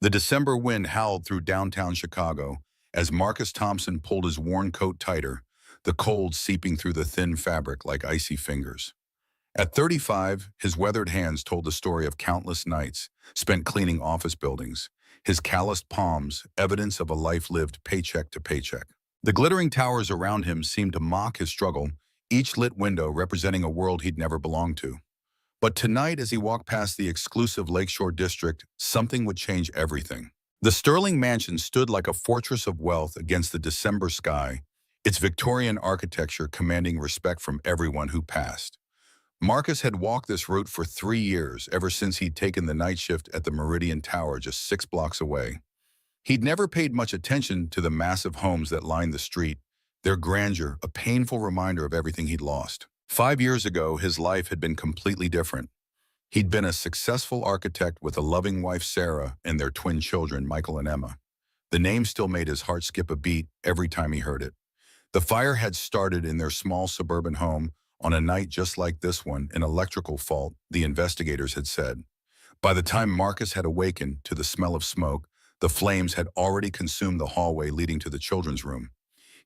The December wind howled through downtown Chicago as Marcus Thompson pulled his worn coat tighter, the cold seeping through the thin fabric like icy fingers. At 35, his weathered hands told the story of countless nights spent cleaning office buildings, his calloused palms evidence of a life lived paycheck to paycheck. The glittering towers around him seemed to mock his struggle, each lit window representing a world he'd never belonged to. But tonight, as he walked past the exclusive Lakeshore District, something would change everything. The Sterling Mansion stood like a fortress of wealth against the December sky, its Victorian architecture commanding respect from everyone who passed. Marcus had walked this route for 3 years, ever since he'd taken the night shift at the Meridian Tower just 6 blocks away. He'd never paid much attention to the massive homes that lined the street, their grandeur a painful reminder of everything he'd lost. 5 years ago, his life had been completely different. He'd been a successful architect with a loving wife, Sarah, and their twin children, Michael and Emma. The name still made his heart skip a beat every time he heard it. The fire had started in their small suburban home on a night just like this one, an electrical fault, the investigators had said. By the time Marcus had awakened to the smell of smoke, the flames had already consumed the hallway leading to the children's room.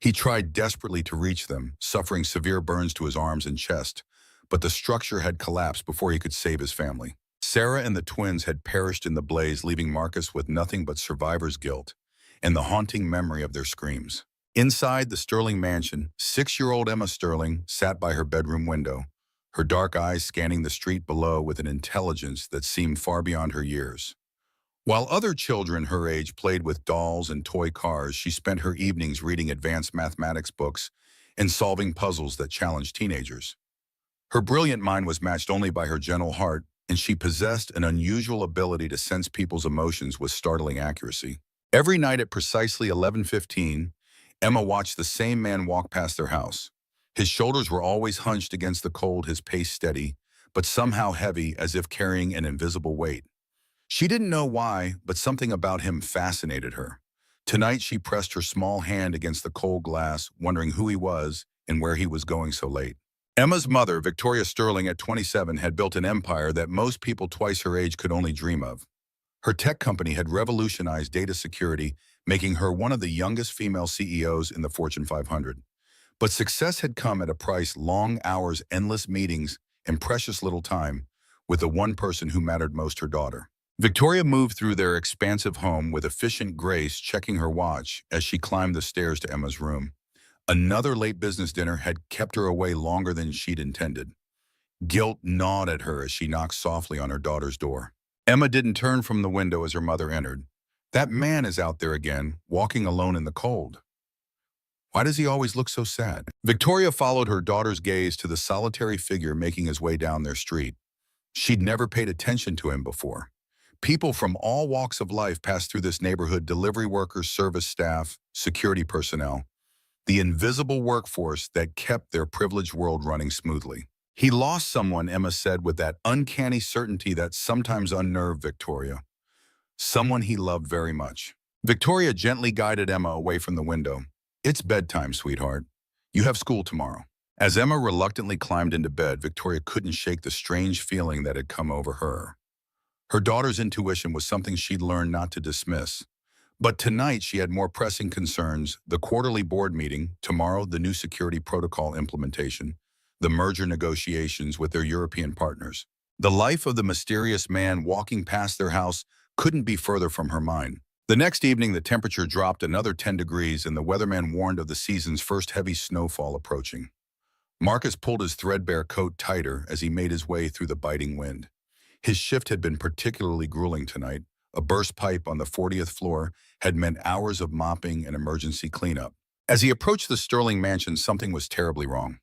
He tried desperately to reach them, suffering severe burns to his arms and chest, but the structure had collapsed before he could save his family. Sarah and the twins had perished in the blaze, leaving Marcus with nothing but survivor's guilt and the haunting memory of their screams. Inside the Sterling mansion, 6-year-old Emma Sterling sat by her bedroom window, her dark eyes scanning the street below with an intelligence that seemed far beyond her years. While other children her age played with dolls and toy cars, she spent her evenings reading advanced mathematics books and solving puzzles that challenged teenagers. Her brilliant mind was matched only by her gentle heart, and she possessed an unusual ability to sense people's emotions with startling accuracy. Every night at precisely 11:15, Emma watched the same man walk past their house. His shoulders were always hunched against the cold, his pace steady, but somehow heavy, as if carrying an invisible weight. She didn't know why, but something about him fascinated her. Tonight she pressed her small hand against the cold glass, wondering who he was and where he was going so late. Emma's mother, Victoria Sterling, at 27, had built an empire that most people twice her age could only dream of. Her tech company had revolutionized data security, making her one of the youngest female CEOs in the Fortune 500. But success had come at a price: long hours, endless meetings, and precious little time with the one person who mattered most, her daughter. Victoria moved through their expansive home with efficient grace, checking her watch as she climbed the stairs to Emma's room. Another late business dinner had kept her away longer than she'd intended. Guilt gnawed at her as she knocked softly on her daughter's door. Emma didn't turn from the window as her mother entered. "That man is out there again, walking alone in the cold. Why does he always look so sad?" Victoria followed her daughter's gaze to the solitary figure making his way down their street. She'd never paid attention to him before. People from all walks of life passed through this neighborhood: delivery workers, service staff, security personnel, the invisible workforce that kept their privileged world running smoothly. "He lost someone," Emma said with that uncanny certainty that sometimes unnerved Victoria. "Someone he loved very much." Victoria gently guided Emma away from the window. "It's bedtime, sweetheart. You have school tomorrow." As Emma reluctantly climbed into bed, Victoria couldn't shake the strange feeling that had come over her. Her daughter's intuition was something she'd learned not to dismiss. But tonight she had more pressing concerns: the quarterly board meeting, tomorrow the new security protocol implementation, the merger negotiations with their European partners. The life of the mysterious man walking past their house couldn't be further from her mind. The next evening, the temperature dropped another 10 degrees and the weatherman warned of the season's first heavy snowfall approaching. Marcus pulled his threadbare coat tighter as he made his way through the biting wind. His shift had been particularly grueling tonight. A burst pipe on the 40th floor had meant hours of mopping and emergency cleanup. As he approached the Sterling mansion, something was terribly wrong.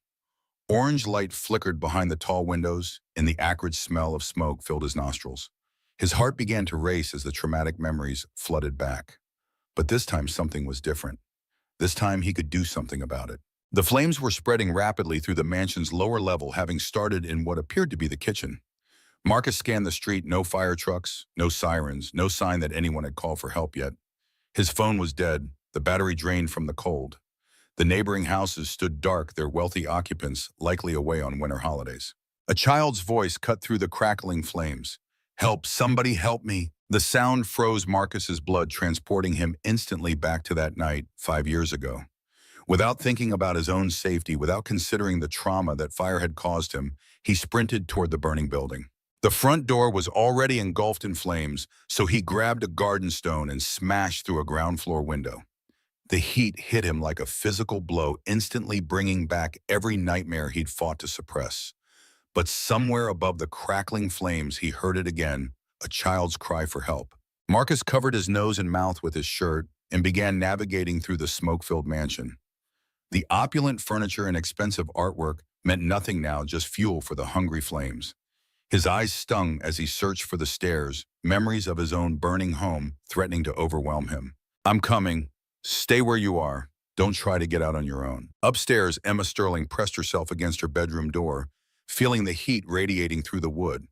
Orange light flickered behind the tall windows, and the acrid smell of smoke filled his nostrils. His heart began to race as the traumatic memories flooded back. But this time something was different. This time he could do something about it. The flames were spreading rapidly through the mansion's lower level, having started in what appeared to be the kitchen. Marcus scanned the street: no fire trucks, no sirens, no sign that anyone had called for help yet. His phone was dead, the battery drained from the cold. The neighboring houses stood dark, their wealthy occupants likely away on winter holidays. A child's voice cut through the crackling flames. Help, somebody help me. The sound froze Marcus's blood, transporting him instantly back to that night 5 years ago. Without thinking about his own safety, without considering the trauma that fire had caused him, he sprinted toward the burning building. The front door was already engulfed in flames, so he grabbed a garden stone and smashed through a ground floor window. The heat hit him like a physical blow, instantly bringing back every nightmare he'd fought to suppress. But somewhere above the crackling flames, he heard it again, a child's cry for help. Marcus covered his nose and mouth with his shirt and began navigating through the smoke-filled mansion. The opulent furniture and expensive artwork meant nothing now, just fuel for the hungry flames. His eyes stung as he searched for the stairs, memories of his own burning home threatening to overwhelm him. I'm coming. Stay where you are. Don't try to get out on your own. Upstairs, Emma Sterling pressed herself against her bedroom door, feeling the heat radiating through the wood.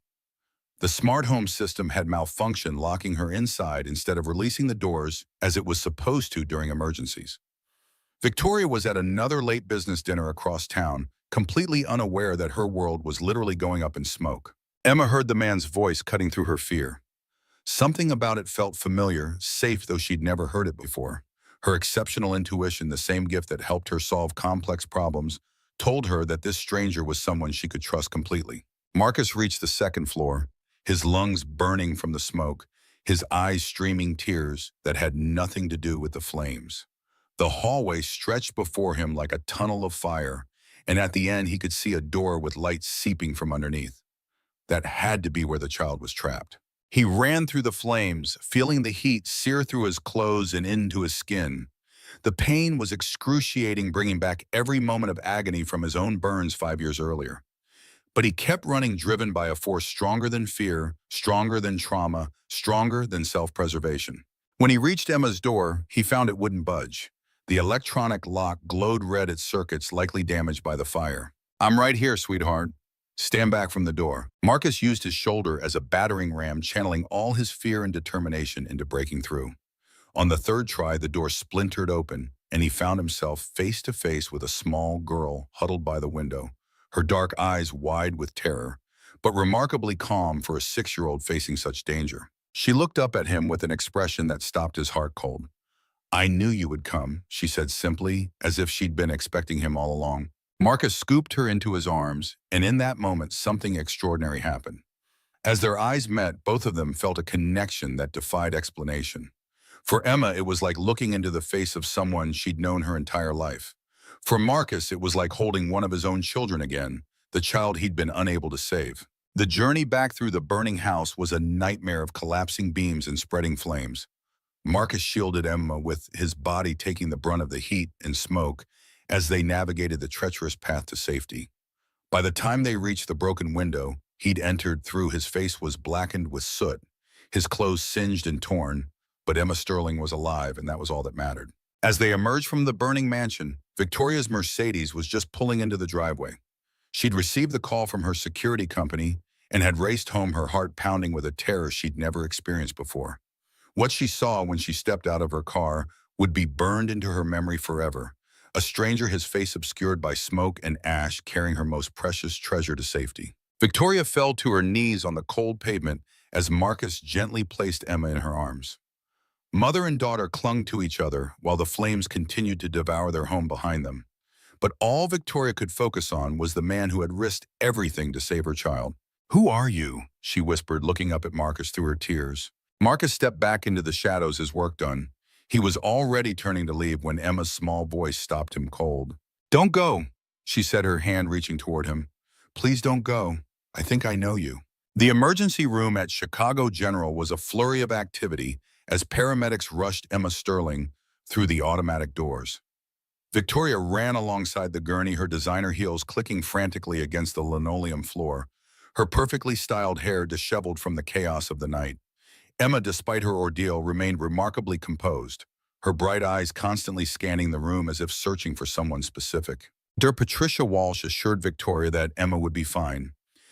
The smart home system had malfunctioned, locking her inside instead of releasing the doors as it was supposed to during emergencies. Victoria was at another late business dinner across town, completely unaware that her world was literally going up in smoke. Emma heard the man's voice cutting through her fear. Something about it felt familiar, safe though she'd never heard it before. Her exceptional intuition, the same gift that helped her solve complex problems, told her that this stranger was someone she could trust completely. Marcus reached the second floor, his lungs burning from the smoke, his eyes streaming tears that had nothing to do with the flames. The hallway stretched before him like a tunnel of fire, and at the end he could see a door with light seeping from underneath. That had to be where the child was trapped. He ran through the flames, feeling the heat sear through his clothes and into his skin. The pain was excruciating, bringing back every moment of agony from his own burns 5 years earlier. But he kept running, driven by a force stronger than fear, stronger than trauma, stronger than self-preservation. When he reached Emma's door, he found it wouldn't budge. The electronic lock glowed red, its circuits likely damaged by the fire. I'm right here, sweetheart. Stand back from the door. Marcus used his shoulder as a battering ram, channeling all his fear and determination into breaking through. On the third try, the door splintered open, and he found himself face to face with a small girl huddled by the window, her dark eyes wide with terror, but remarkably calm for a 6-year-old facing such danger. She looked up at him with an expression that stopped his heart cold. I knew you would come, she said simply, as if she'd been expecting him all along. Marcus scooped her into his arms, and in that moment, something extraordinary happened. As their eyes met, both of them felt a connection that defied explanation. For Emma, it was like looking into the face of someone she'd known her entire life. For Marcus, it was like holding one of his own children again, the child he'd been unable to save. The journey back through the burning house was a nightmare of collapsing beams and spreading flames. Marcus shielded Emma, with his body taking the brunt of the heat and smoke as they navigated the treacherous path to safety. By the time they reached the broken window he'd entered through, his face was blackened with soot, his clothes singed and torn, but Emma Sterling was alive, and that was all that mattered. As they emerged from the burning mansion, Victoria's Mercedes was just pulling into the driveway. She'd received the call from her security company and had raced home, her heart pounding with a terror she'd never experienced before. What she saw when she stepped out of her car would be burned into her memory forever. A stranger, his face obscured by smoke and ash, carrying her most precious treasure to safety. Victoria fell to her knees on the cold pavement as Marcus gently placed Emma in her arms. Mother and daughter clung to each other while the flames continued to devour their home behind them. But all Victoria could focus on was the man who had risked everything to save her child. Who are you? She whispered, looking up at Marcus through her tears. Marcus stepped back into the shadows, his work done. He was already turning to leave when Emma's small voice stopped him cold. Don't go, she said, her hand reaching toward him. Please don't go. I think I know you. The emergency room at Chicago General was a flurry of activity as paramedics rushed Emma Sterling through the automatic doors. Victoria ran alongside the gurney, her designer heels clicking frantically against the linoleum floor, her perfectly styled hair disheveled from the chaos of the night. Emma, despite her ordeal, remained remarkably composed, her bright eyes constantly scanning the room as if searching for someone specific. Dr. Patricia Walsh assured Victoria that Emma would be fine.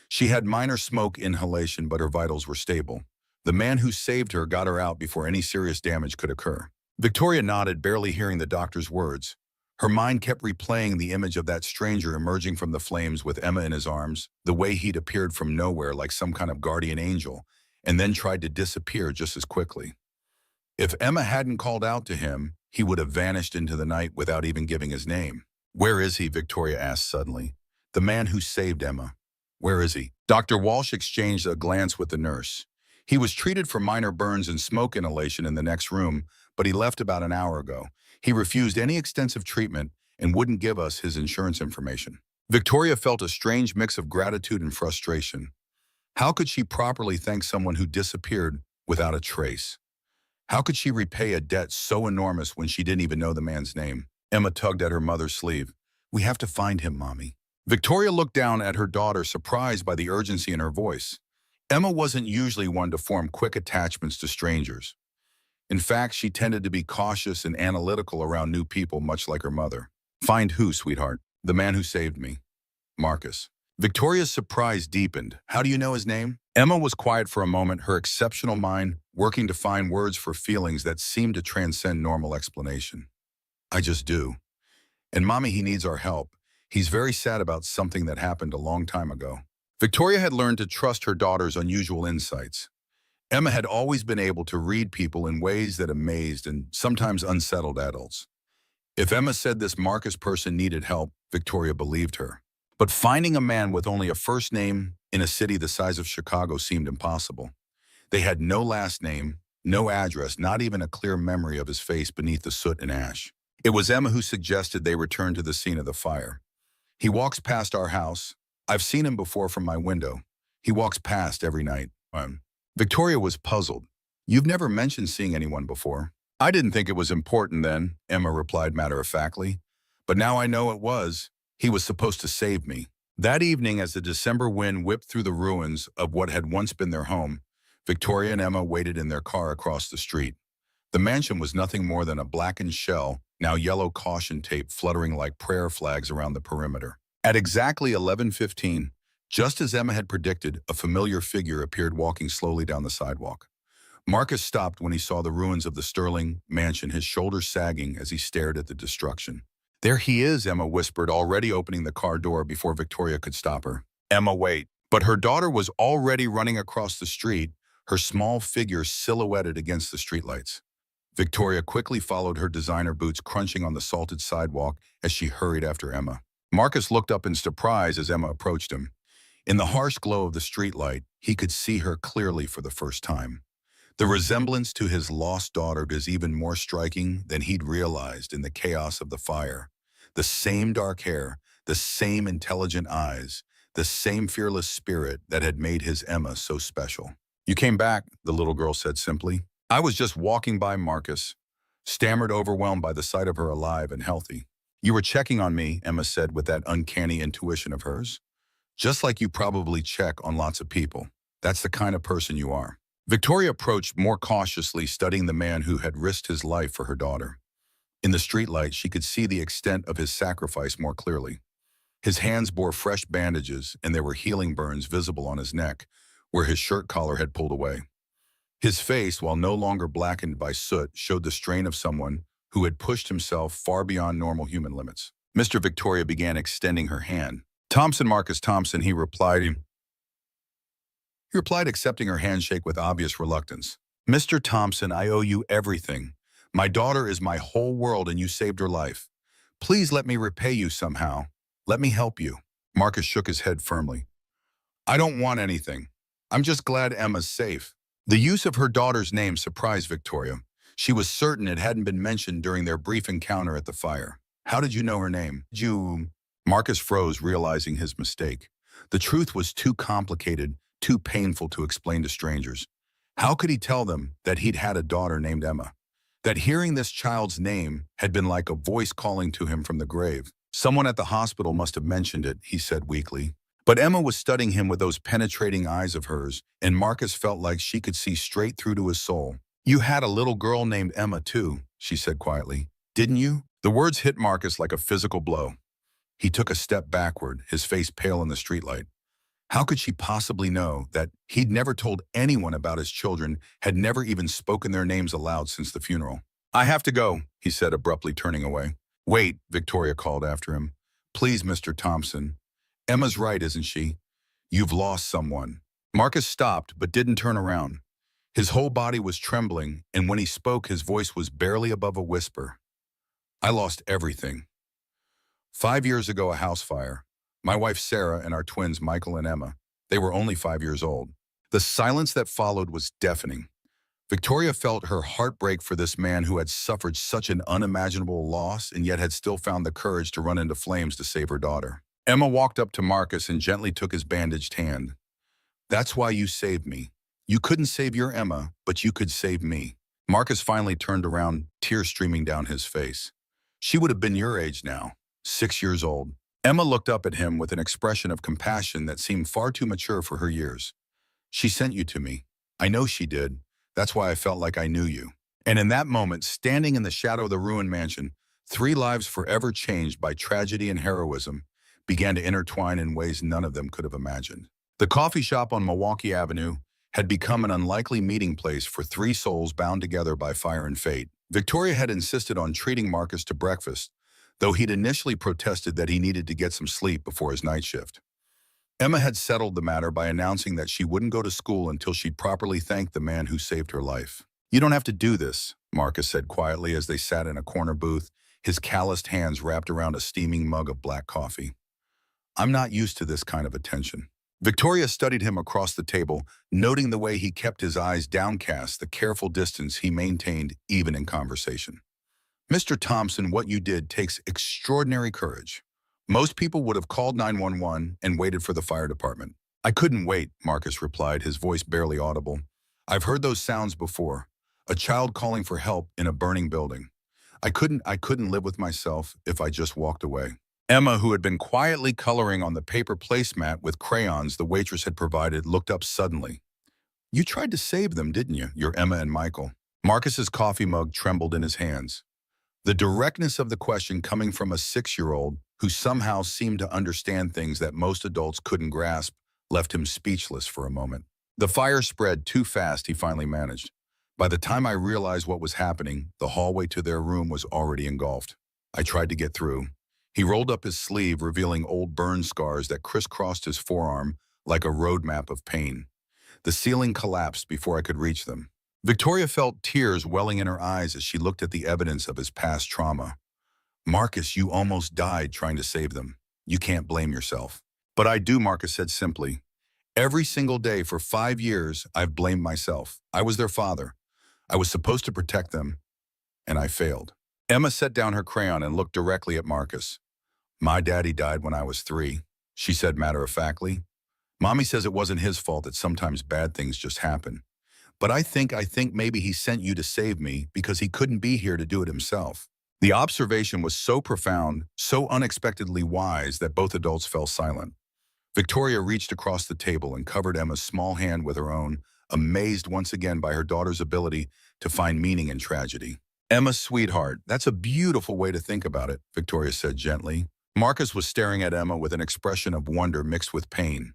She had minor smoke inhalation, but her vitals were stable. The man who saved her got her out before any serious damage could occur. Victoria nodded, barely hearing the doctor's words. Her mind kept replaying the image of that stranger emerging from the flames with Emma in his arms, the way he'd appeared from nowhere like some kind of guardian angel, and then tried to disappear just as quickly. If Emma hadn't called out to him, he would have vanished into the night without even giving his name. "Where is he?" Victoria asked suddenly. "The man who saved Emma. Where is he?" Dr. Walsh exchanged a glance with the nurse. "He was treated for minor burns and smoke inhalation in the next room, but he left about an hour ago. He refused any extensive treatment and wouldn't give us his insurance information." Victoria felt a strange mix of gratitude and frustration. How could she properly thank someone who disappeared without a trace? How could she repay a debt so enormous when she didn't even know the man's name? Emma tugged at her mother's sleeve. "We have to find him, Mommy." Victoria looked down at her daughter, surprised by the urgency in her voice. Emma wasn't usually one to form quick attachments to strangers. In fact, she tended to be cautious and analytical around new people, much like her mother. "Find who, sweetheart?" "The man who saved me, Marcus." Victoria's surprise deepened. "How do you know his name?" Emma was quiet for a moment, her exceptional mind working to find words for feelings that seemed to transcend normal explanation. "I just do. And Mommy, he needs our help. He's very sad about something that happened a long time ago." Victoria had learned to trust her daughter's unusual insights. Emma had always been able to read people in ways that amazed and sometimes unsettled adults. If Emma said this Marcus person needed help, Victoria believed her. But finding a man with only a first name in a city the size of Chicago seemed impossible. They had no last name, no address, not even a clear memory of his face beneath the soot and ash. It was Emma who suggested they return to the scene of the fire. "He walks past our house. I've seen him before from my window. He walks past every night." Victoria was puzzled. "You've never mentioned seeing anyone before." "I didn't think it was important then," Emma replied matter-of-factly. "But now I know it was. He was supposed to save me." That evening, as the December wind whipped through the ruins of what had once been their home, Victoria and Emma waited in their car across the street. The mansion was nothing more than a blackened shell, now yellow caution tape fluttering like prayer flags around the perimeter. At exactly 11:15, just as Emma had predicted, a familiar figure appeared walking slowly down the sidewalk. Marcus stopped when he saw the ruins of the Sterling mansion, his shoulders sagging as he stared at the destruction. "There he is," Emma whispered, already opening the car door before Victoria could stop her. "Emma, wait." But her daughter was already running across the street, her small figure silhouetted against the streetlights. Victoria quickly followed, her designer boots crunching on the salted sidewalk as she hurried after Emma. Marcus looked up in surprise as Emma approached him. In the harsh glow of the streetlight, he could see her clearly for the first time. The resemblance to his lost daughter was even more striking than he'd realized in the chaos of the fire. The same dark hair, the same intelligent eyes, the same fearless spirit that had made his Emma so special. "You came back," the little girl said simply. "I was just walking by," Marcus stammered, overwhelmed by the sight of her alive and healthy. "You were checking on me," Emma said with that uncanny intuition of hers. "Just like you probably check on lots of people. That's the kind of person you are." Victoria approached more cautiously, studying the man who had risked his life for her daughter. In the streetlight, she could see the extent of his sacrifice more clearly. His hands bore fresh bandages, and there were healing burns visible on his neck, where his shirt collar had pulled away. His face, while no longer blackened by soot, showed the strain of someone who had pushed himself far beyond normal human limits. Mr. Victoria began extending her hand. "Thompson, Marcus Thompson," he replied, accepting her handshake with obvious reluctance. "Mr. Thompson, I owe you everything. My daughter is my whole world and you saved her life. Please let me repay you somehow. Let me help you." Marcus shook his head firmly. "I don't want anything. I'm just glad Emma's safe." The use of her daughter's name surprised Victoria. She was certain it hadn't been mentioned during their brief encounter at the fire. "How did you know her name?" Marcus froze, realizing his mistake. The truth was too complicated, too painful to explain to strangers. How could he tell them that he'd had a daughter named Emma? That hearing this child's name had been like a voice calling to him from the grave. "Someone at the hospital must have mentioned it," he said weakly. But Emma was studying him with those penetrating eyes of hers, and Marcus felt like she could see straight through to his soul. "You had a little girl named Emma too," she said quietly. "Didn't you?" The words hit Marcus like a physical blow. He took a step backward, his face pale in the streetlight. How could she possibly know that he'd never told anyone about his children, had never even spoken their names aloud since the funeral? "I have to go," he said, abruptly turning away. "Wait," Victoria called after him. "Please, Mr. Thompson. Emma's right, isn't she? You've lost someone. Marcus stopped but didn't turn around. His whole body was trembling, and when he spoke, his voice was barely above a whisper. I lost everything. 5 years ago, a house fire. My wife Sarah and our twins Michael and Emma. They were only 5 years old. The silence that followed was deafening. Victoria felt her heart break for this man who had suffered such an unimaginable loss and yet had still found the courage to run into flames to save her daughter. Emma walked up to Marcus and gently took his bandaged hand. That's why you saved me. You couldn't save your Emma, but you could save me. Marcus finally turned around, tears streaming down his face. She would have been your age now, 6 years old. Emma looked up at him with an expression of compassion that seemed far too mature for her years. She sent you to me. I know she did. That's why I felt like I knew you. And in that moment, standing in the shadow of the ruined mansion, 3 lives forever changed by tragedy and heroism began to intertwine in ways none of them could have imagined. The coffee shop on Milwaukee Avenue had become an unlikely meeting place for 3 souls bound together by fire and fate. Victoria had insisted on treating Marcus to breakfast, though he'd initially protested that he needed to get some sleep before his night shift. Emma had settled the matter by announcing that she wouldn't go to school until she'd properly thanked the man who saved her life. You don't have to do this, Marcus said quietly as they sat in a corner booth, his calloused hands wrapped around a steaming mug of black coffee. I'm not used to this kind of attention. Victoria studied him across the table, noting the way he kept his eyes downcast, the careful distance he maintained even in conversation. Mr. Thompson, what you did takes extraordinary courage. Most people would have called 911 and waited for the fire department. I couldn't wait, Marcus replied, his voice barely audible. I've heard those sounds before. A child calling for help in a burning building. I couldn't live with myself if I just walked away. Emma, who had been quietly coloring on the paper placemat with crayons the waitress had provided, looked up suddenly. You tried to save them, didn't you? Your Emma and Michael. Marcus's coffee mug trembled in his hands. The directness of the question coming from a 6-year-old who somehow seemed to understand things that most adults couldn't grasp left him speechless for a moment. The fire spread too fast, he finally managed. By the time I realized what was happening, the hallway to their room was already engulfed. I tried to get through. He rolled up his sleeve, revealing old burn scars that crisscrossed his forearm like a roadmap of pain. The ceiling collapsed before I could reach them. Victoria felt tears welling in her eyes as she looked at the evidence of his past trauma. Marcus, you almost died trying to save them. You can't blame yourself. But I do, Marcus said simply. Every single day for 5 years, I've blamed myself. I was their father. I was supposed to protect them, and I failed. Emma set down her crayon and looked directly at Marcus. My daddy died when I was 3, she said matter-of-factly. Mommy says it wasn't his fault that sometimes bad things just happen. But I think maybe he sent you to save me because he couldn't be here to do it himself. The observation was so profound, so unexpectedly wise that both adults fell silent. Victoria reached across the table and covered Emma's small hand with her own, amazed once again by her daughter's ability to find meaning in tragedy. Emma, sweetheart, that's a beautiful way to think about it, Victoria said gently. Marcus was staring at Emma with an expression of wonder mixed with pain.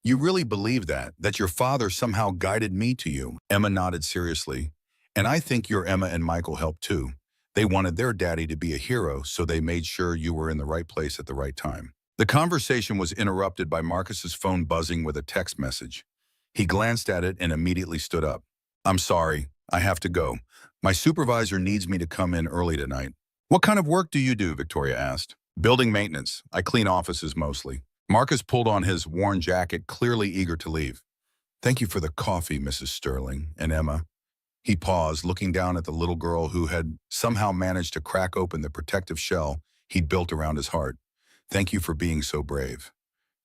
You really believe that your father somehow guided me to you? Emma nodded seriously. And I think your Emma and Michael helped too. They wanted their daddy to be a hero, so they made sure you were in the right place at the right time. The conversation was interrupted by Marcus's phone buzzing with a text message. He glanced at it and immediately stood up. I'm sorry, I have to go. My supervisor needs me to come in early tonight. What kind of work do you do? Victoria asked. Building maintenance. I clean offices mostly. Marcus pulled on his worn jacket, clearly eager to leave. Thank you for the coffee, Mrs. Sterling and Emma. He paused, looking down at the little girl who had somehow managed to crack open the protective shell he'd built around his heart. Thank you for being so brave.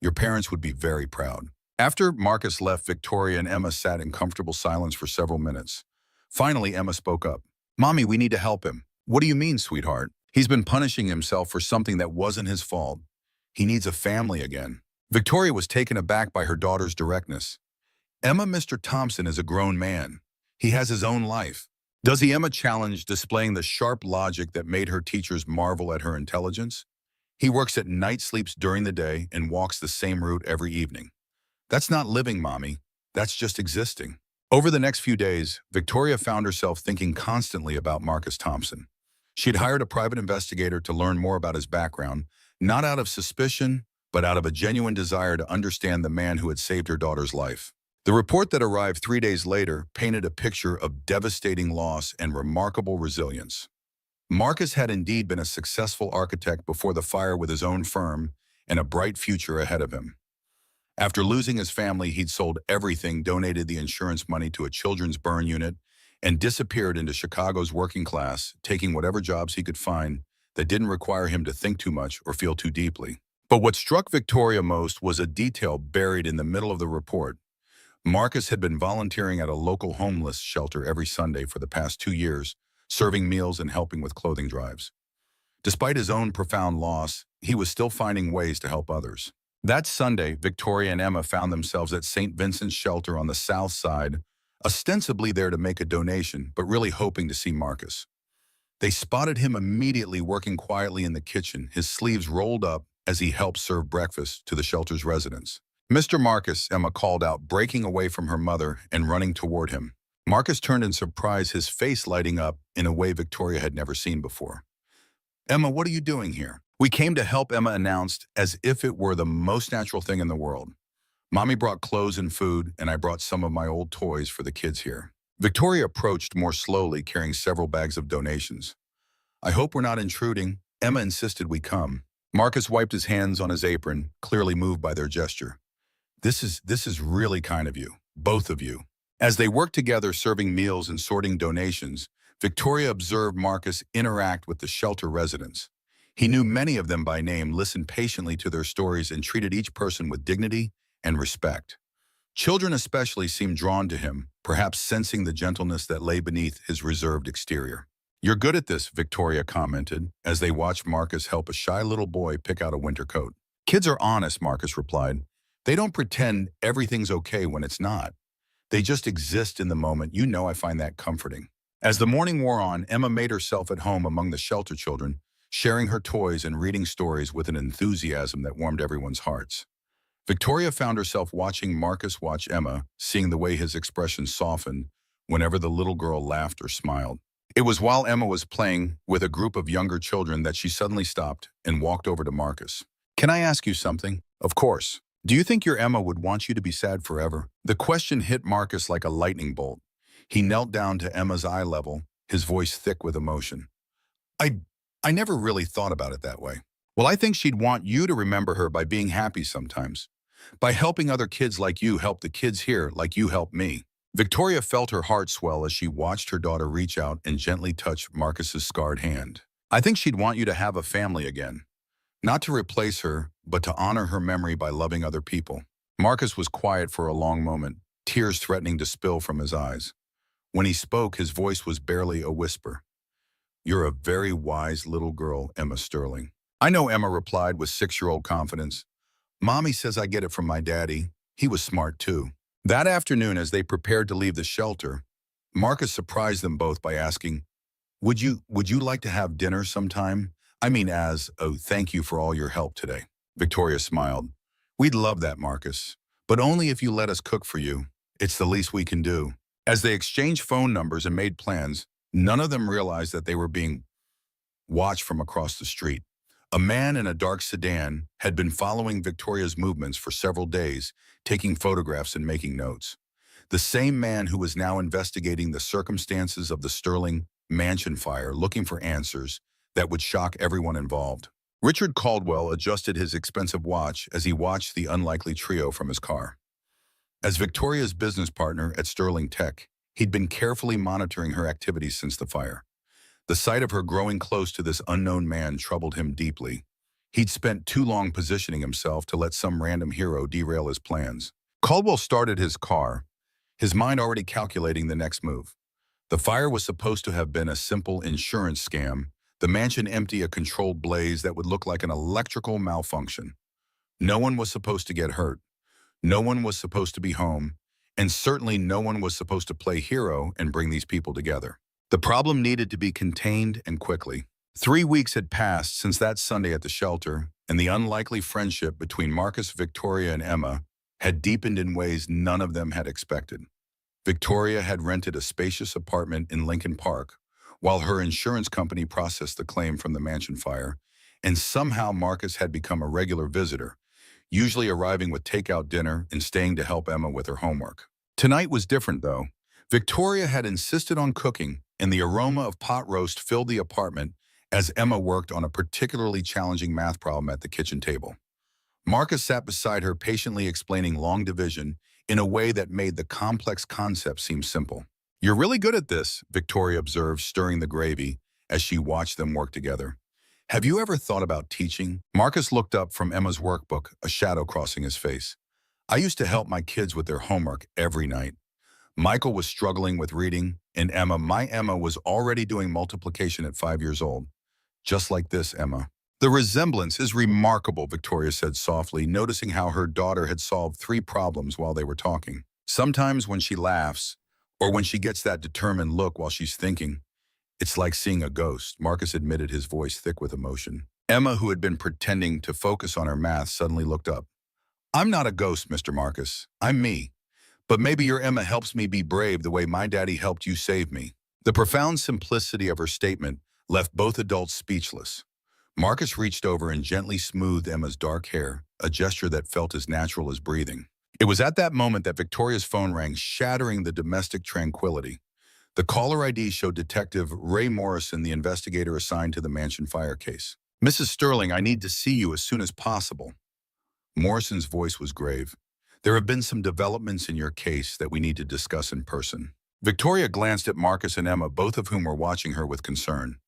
Your parents would be very proud. After Marcus left, Victoria and Emma sat in comfortable silence for several minutes. Finally, Emma spoke up. Mommy, we need to help him. What do you mean, sweetheart? He's been punishing himself for something that wasn't his fault. He needs a family again. Victoria was taken aback by her daughter's directness. Emma, Mr. Thompson is a grown man. He has his own life. Does he? Emma challenged, displaying the sharp logic that made her teachers marvel at her intelligence. He works at night, sleeps during the day, and walks the same route every evening. That's not living, Mommy. That's just existing. Over the next few days, Victoria found herself thinking constantly about Marcus Thompson. She'd hired a private investigator to learn more about his background, not out of suspicion, but out of a genuine desire to understand the man who had saved her daughter's life. The report that arrived 3 days later painted a picture of devastating loss and remarkable resilience. Marcus had indeed been a successful architect before the fire with his own firm and a bright future ahead of him. After losing his family, he'd sold everything, donated the insurance money to a children's burn unit, and disappeared into Chicago's working class, taking whatever jobs he could find that didn't require him to think too much or feel too deeply. But what struck Victoria most was a detail buried in the middle of the report. Marcus had been volunteering at a local homeless shelter every Sunday for the past 2 years, serving meals and helping with clothing drives. Despite his own profound loss, he was still finding ways to help others. That Sunday, Victoria and Emma found themselves at St. Vincent's Shelter on the south side, ostensibly there to make a donation, but really hoping to see Marcus. They spotted him immediately working quietly in the kitchen, his sleeves rolled up as he helped serve breakfast to the shelter's residents. "Mr. Marcus," Emma called out, breaking away from her mother and running toward him. Marcus turned in surprise, his face lighting up in a way Victoria had never seen before. "Emma, what are you doing here?" "We came to help," Emma announced, as if it were the most natural thing in the world. "Mommy brought clothes and food, and I brought some of my old toys for the kids here." Victoria approached more slowly, carrying several bags of donations. "I hope we're not intruding." Emma insisted we come. Marcus wiped his hands on his apron, clearly moved by their gesture. This is really kind of you, both of you." As they worked together serving meals and sorting donations, Victoria observed Marcus interact with the shelter residents. He knew many of them by name, listened patiently to their stories, and treated each person with dignity and respect. Children especially seemed drawn to him, perhaps sensing the gentleness that lay beneath his reserved exterior. "You're good at this," Victoria commented, as they watched Marcus help a shy little boy pick out a winter coat. "Kids are honest," Marcus replied. "They don't pretend everything's okay when it's not. They just exist in the moment. You know, I find that comforting." As the morning wore on, Emma made herself at home among the shelter children, sharing her toys and reading stories with an enthusiasm that warmed everyone's hearts. Victoria found herself watching Marcus watch Emma, seeing the way his expression softened whenever the little girl laughed or smiled. It was while Emma was playing with a group of younger children that she suddenly stopped and walked over to Marcus. "Can I ask you something?" "Of course." "Do you think your Emma would want you to be sad forever?" The question hit Marcus like a lightning bolt. He knelt down to Emma's eye level, his voice thick with emotion. I, I never really thought about it that way." "Well, I think she'd want you to remember her by being happy sometimes. By helping other kids like you help the kids here like you helped me." Victoria felt her heart swell as she watched her daughter reach out and gently touch Marcus's scarred hand. "I think she'd want you to have a family again. Not to replace her, but to honor her memory by loving other people." Marcus was quiet for a long moment, tears threatening to spill from his eyes. When he spoke, his voice was barely a whisper. "You're a very wise little girl, Emma Sterling." "I know," Emma replied with 6-year-old confidence. "Mommy says I get it from my daddy. He was smart too." That afternoon, as they prepared to leave the shelter, Marcus surprised them both by asking, Would you like to have dinner sometime? I mean, as a thank you for all your help today." Victoria smiled. "We'd love that, Marcus, but only if you let us cook for you. It's the least we can do." As they exchanged phone numbers and made plans, none of them realized that they were being watched from across the street. A man in a dark sedan had been following Victoria's movements for several days, taking photographs and making notes. The same man who was now investigating the circumstances of the Sterling mansion fire, looking for answers that would shock everyone involved. Richard Caldwell adjusted his expensive watch as he watched the unlikely trio from his car. As Victoria's business partner at Sterling Tech, he'd been carefully monitoring her activities since the fire. The sight of her growing close to this unknown man troubled him deeply. He'd spent too long positioning himself to let some random hero derail his plans. Caldwell started his car, his mind already calculating the next move. The fire was supposed to have been a simple insurance scam, the mansion empty, a controlled blaze that would look like an electrical malfunction. No one was supposed to get hurt. No one was supposed to be home, and certainly no one was supposed to play hero and bring these people together. The problem needed to be contained and quickly. 3 weeks had passed since that Sunday at the shelter, and the unlikely friendship between Marcus, Victoria, and Emma had deepened in ways none of them had expected. Victoria had rented a spacious apartment in Lincoln Park, while her insurance company processed the claim from the mansion fire, and somehow Marcus had become a regular visitor, usually arriving with takeout dinner and staying to help Emma with her homework. Tonight was different, though. Victoria had insisted on cooking, and the aroma of pot roast filled the apartment as Emma worked on a particularly challenging math problem at the kitchen table. Marcus sat beside her, patiently explaining long division in a way that made the complex concept seem simple. "You're really good at this," Victoria observed, stirring the gravy as she watched them work together. "Have you ever thought about teaching?" Marcus looked up from Emma's workbook, a shadow crossing his face. "I used to help my kids with their homework every night. Michael was struggling with reading, and my Emma was already doing multiplication at 5 years old. Just like this, Emma." "The resemblance is remarkable," Victoria said softly, noticing how her daughter had solved 3 problems while they were talking. "Sometimes when she laughs, or when she gets that determined look while she's thinking, it's like seeing a ghost," Marcus admitted, his voice thick with emotion. Emma, who had been pretending to focus on her math, suddenly looked up. "I'm not a ghost, Mr. Marcus. I'm me. But maybe your Emma helps me be brave the way my daddy helped you save me." The profound simplicity of her statement left both adults speechless. Marcus reached over and gently smoothed Emma's dark hair, a gesture that felt as natural as breathing. It was at that moment that Victoria's phone rang, shattering the domestic tranquility. The caller ID showed Detective Ray Morrison, the investigator assigned to the mansion fire case. "Mrs. Sterling, I need to see you as soon as possible." Morrison's voice was grave. "There have been some developments in your case that we need to discuss in person." Victoria glanced at Marcus and Emma, both of whom were watching her with concern.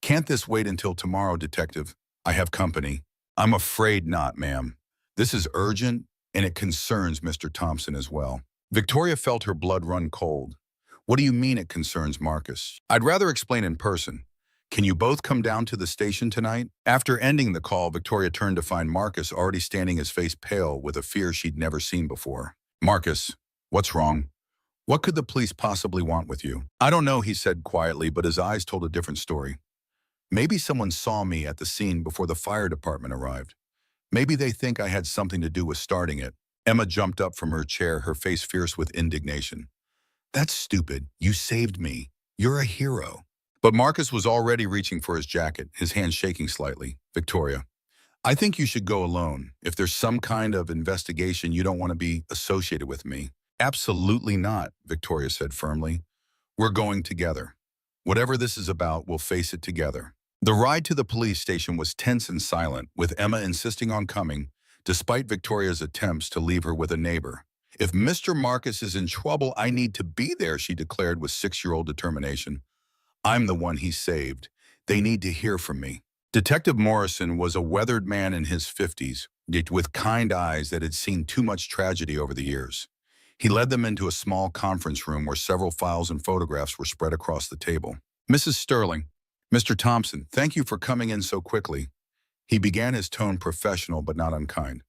"Can't this wait until tomorrow, Detective? I have company." "I'm afraid not, ma'am. This is urgent, and it concerns Mr. Thompson as well." Victoria felt her blood run cold. "What do you mean it concerns Marcus?" "I'd rather explain in person. Can you both come down to the station tonight?" After ending the call, Victoria turned to find Marcus already standing, his face pale with a fear she'd never seen before. "Marcus, what's wrong? What could the police possibly want with you?" "I don't know," he said quietly, but his eyes told a different story. "Maybe someone saw me at the scene before the fire department arrived. Maybe they think I had something to do with starting it." Emma jumped up from her chair, her face fierce with indignation. "That's stupid. You saved me. You're a hero." But Marcus was already reaching for his jacket, his hand shaking slightly. "Victoria, I think you should go alone. If there's some kind of investigation, you don't want to be associated with me." "Absolutely not," Victoria said firmly. "We're going together. Whatever this is about, we'll face it together." The ride to the police station was tense and silent, with Emma insisting on coming, despite Victoria's attempts to leave her with a neighbor. "If Mr. Marcus is in trouble, I need to be there," she declared with 6-year-old determination. "I'm the one he saved. They need to hear from me." Detective Morrison was a weathered man in his 50s, yet with kind eyes that had seen too much tragedy over the years. He led them into a small conference room where several files and photographs were spread across the table. "Mrs. Sterling, Mr. Thompson, thank you for coming in so quickly." He began, his tone professional but not unkind.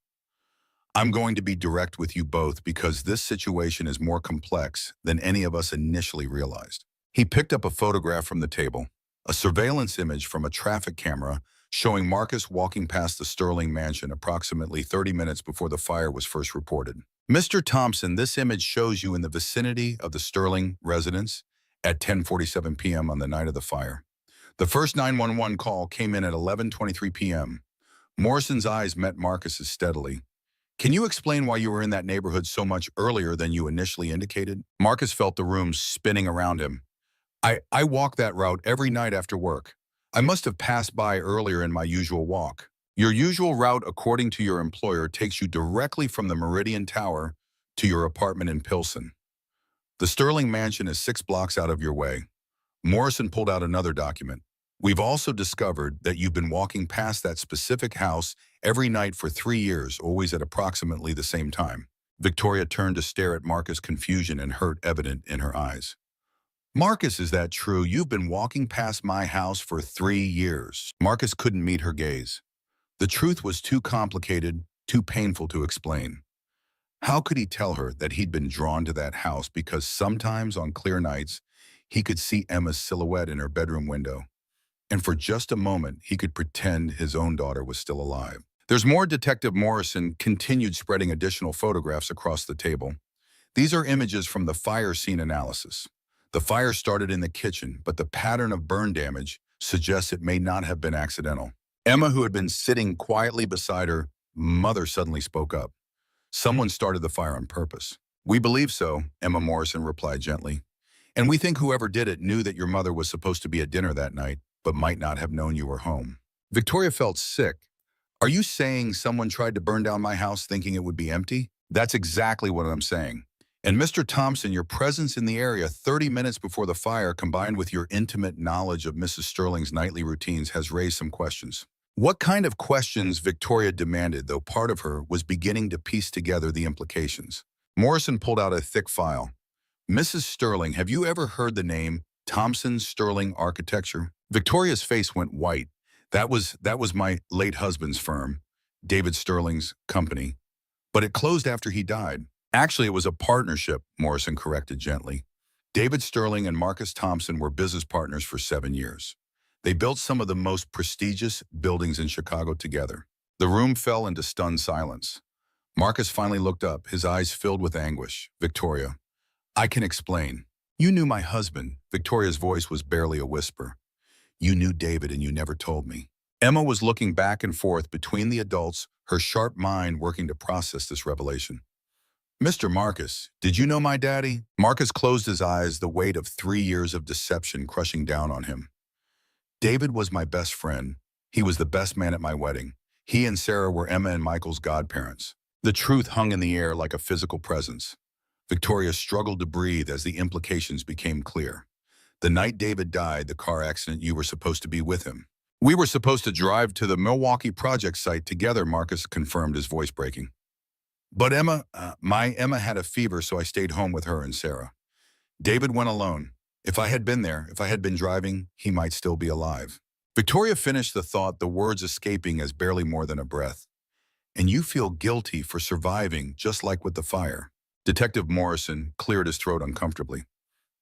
"I'm going to be direct with you both because this situation is more complex than any of us initially realized." He picked up a photograph from the table, a surveillance image from a traffic camera showing Marcus walking past the Sterling mansion approximately 30 minutes before the fire was first reported. "Mr. Thompson, this image shows you in the vicinity of the Sterling residence at 10:47 p.m. on the night of the fire. The first 911 call came in at 11:23 p.m. Morrison's eyes met Marcus's steadily. "Can you explain why you were in that neighborhood so much earlier than you initially indicated?" Marcus felt the room spinning around him. I walk that route every night after work. I must have passed by earlier in my usual walk." "Your usual route, according to your employer, takes you directly from the Meridian Tower to your apartment in Pilsen. The Sterling mansion is 6 blocks out of your way." Morrison pulled out another document. "We've also discovered that you've been walking past that specific house every night for 3 years, always at approximately the same time." Victoria turned to stare at Marcus, confusion and hurt evident in her eyes. "Marcus, is that true? You've been walking past my house for 3 years." Marcus couldn't meet her gaze. The truth was too complicated, too painful to explain. How could he tell her that he'd been drawn to that house because sometimes on clear nights, he could see Emma's silhouette in her bedroom window, and for just a moment, he could pretend his own daughter was still alive? "There's more." Detective Morrison continued, spreading additional photographs across the table. "These are images from the fire scene analysis. The fire started in the kitchen, but the pattern of burn damage suggests it may not have been accidental." Emma, who had been sitting quietly beside her mother, suddenly spoke up. "Someone started the fire on purpose." We believe so, Emma Morrison replied gently. And we think whoever did it knew that your mother was supposed to be at dinner that night, but might not have known you were home. Victoria felt sick. Are you saying someone tried to burn down my house thinking it would be empty? That's exactly what I'm saying. And Mr. Thompson, your presence in the area 30 minutes before the fire, combined with your intimate knowledge of Mrs. Sterling's nightly routines, has raised some questions. What kind of questions Victoria demanded, though part of her was beginning to piece together the implications. Morrison pulled out a thick file. Mrs. Sterling, have you ever heard the name Thompson Sterling Architecture? Victoria's face went white. That was my late husband's firm, David Sterling's company. But it closed after he died. Actually, it was a partnership, Morrison corrected gently. David Sterling and Marcus Thompson were business partners for 7 years. They built some of the most prestigious buildings in Chicago together. The room fell into stunned silence. Marcus finally looked up, his eyes filled with anguish. Victoria, I can explain. You knew my husband. Victoria's voice was barely a whisper. You knew David and you never told me. Emma was looking back and forth between the adults, her sharp mind working to process this revelation. Mr. Marcus, did you know my daddy? Marcus closed his eyes, the weight of 3 years of deception crushing down on him. David was my best friend. He was the best man at my wedding. He and Sarah were Emma and Michael's godparents. The truth hung in the air like a physical presence. Victoria struggled to breathe as the implications became clear. The night David died, the car accident, you were supposed to be with him. We were supposed to drive to the Milwaukee project site together, Marcus confirmed, his voice breaking. But my Emma had a fever, so I stayed home with her and Sarah. David went alone. If I had been there, if I had been driving, he might still be alive. Victoria finished the thought, the words escaping as barely more than a breath. And you feel guilty for surviving, just like with the fire. Detective Morrison cleared his throat uncomfortably.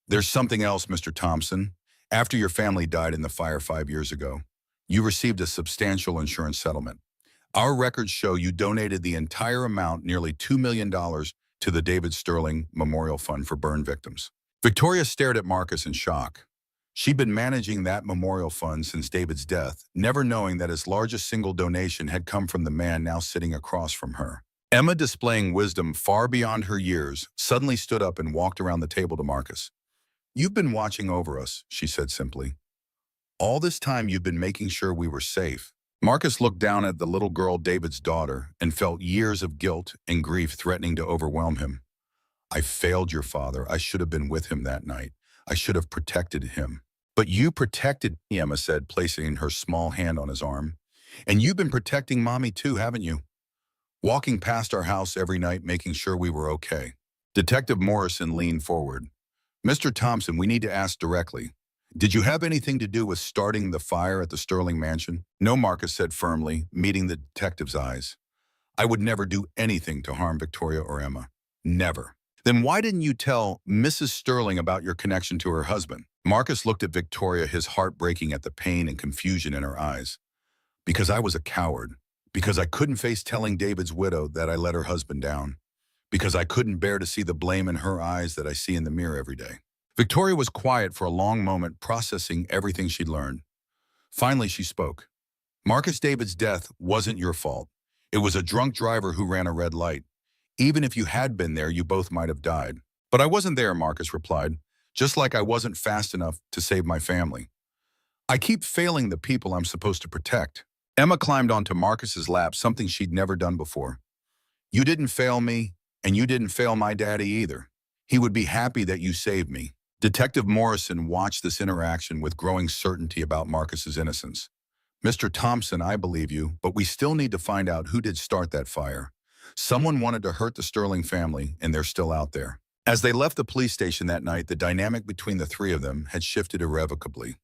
There's something else, Mr. Thompson. After your family died in the fire 5 years ago, you received a substantial insurance settlement. Our records show you donated the entire amount, nearly $2 million, to the David Sterling Memorial Fund for burn victims. Victoria stared at Marcus in shock. She'd been managing that memorial fund since David's death, never knowing that its largest single donation had come from the man now sitting across from her. Emma, displaying wisdom far beyond her years, suddenly stood up and walked around the table to Marcus. You've been watching over us, she said simply. All this time you've been making sure we were safe. Marcus looked down at the little girl, David's daughter, and felt years of guilt and grief threatening to overwhelm him. I failed your father. I should have been with him that night. I should have protected him. But you protected me, Emma said, placing her small hand on his arm. And you've been protecting Mommy too, haven't you? Walking past our house every night, making sure we were okay. Detective Morrison leaned forward. Mr. Thompson, we need to ask directly. Did you have anything to do with starting the fire at the Sterling mansion? No, Marcus said firmly, meeting the detective's eyes. I would never do anything to harm Victoria or Emma. Never. Then why didn't you tell Mrs. Sterling about your connection to her husband? Marcus looked at Victoria, his heart breaking at the pain and confusion in her eyes. Because I was a coward. Because I couldn't face telling David's widow that I let her husband down. Because I couldn't bear to see the blame in her eyes that I see in the mirror every day. Victoria was quiet for a long moment, processing everything she'd learned. Finally, she spoke. Marcus David's death wasn't your fault. It was a drunk driver who ran a red light. Even if you had been there, you both might have died. But I wasn't there, Marcus replied, just like I wasn't fast enough to save my family. I keep failing the people I'm supposed to protect. Emma climbed onto Marcus's lap, something she'd never done before. You didn't fail me, and you didn't fail my daddy either. He would be happy that you saved me. Detective Morrison watched this interaction with growing certainty about Marcus's innocence. Mr. Thompson, I believe you, but we still need to find out who did start that fire. Someone wanted to hurt the Sterling family, and they're still out there. As they left the police station that night, the dynamic between the three of them had shifted irrevocably.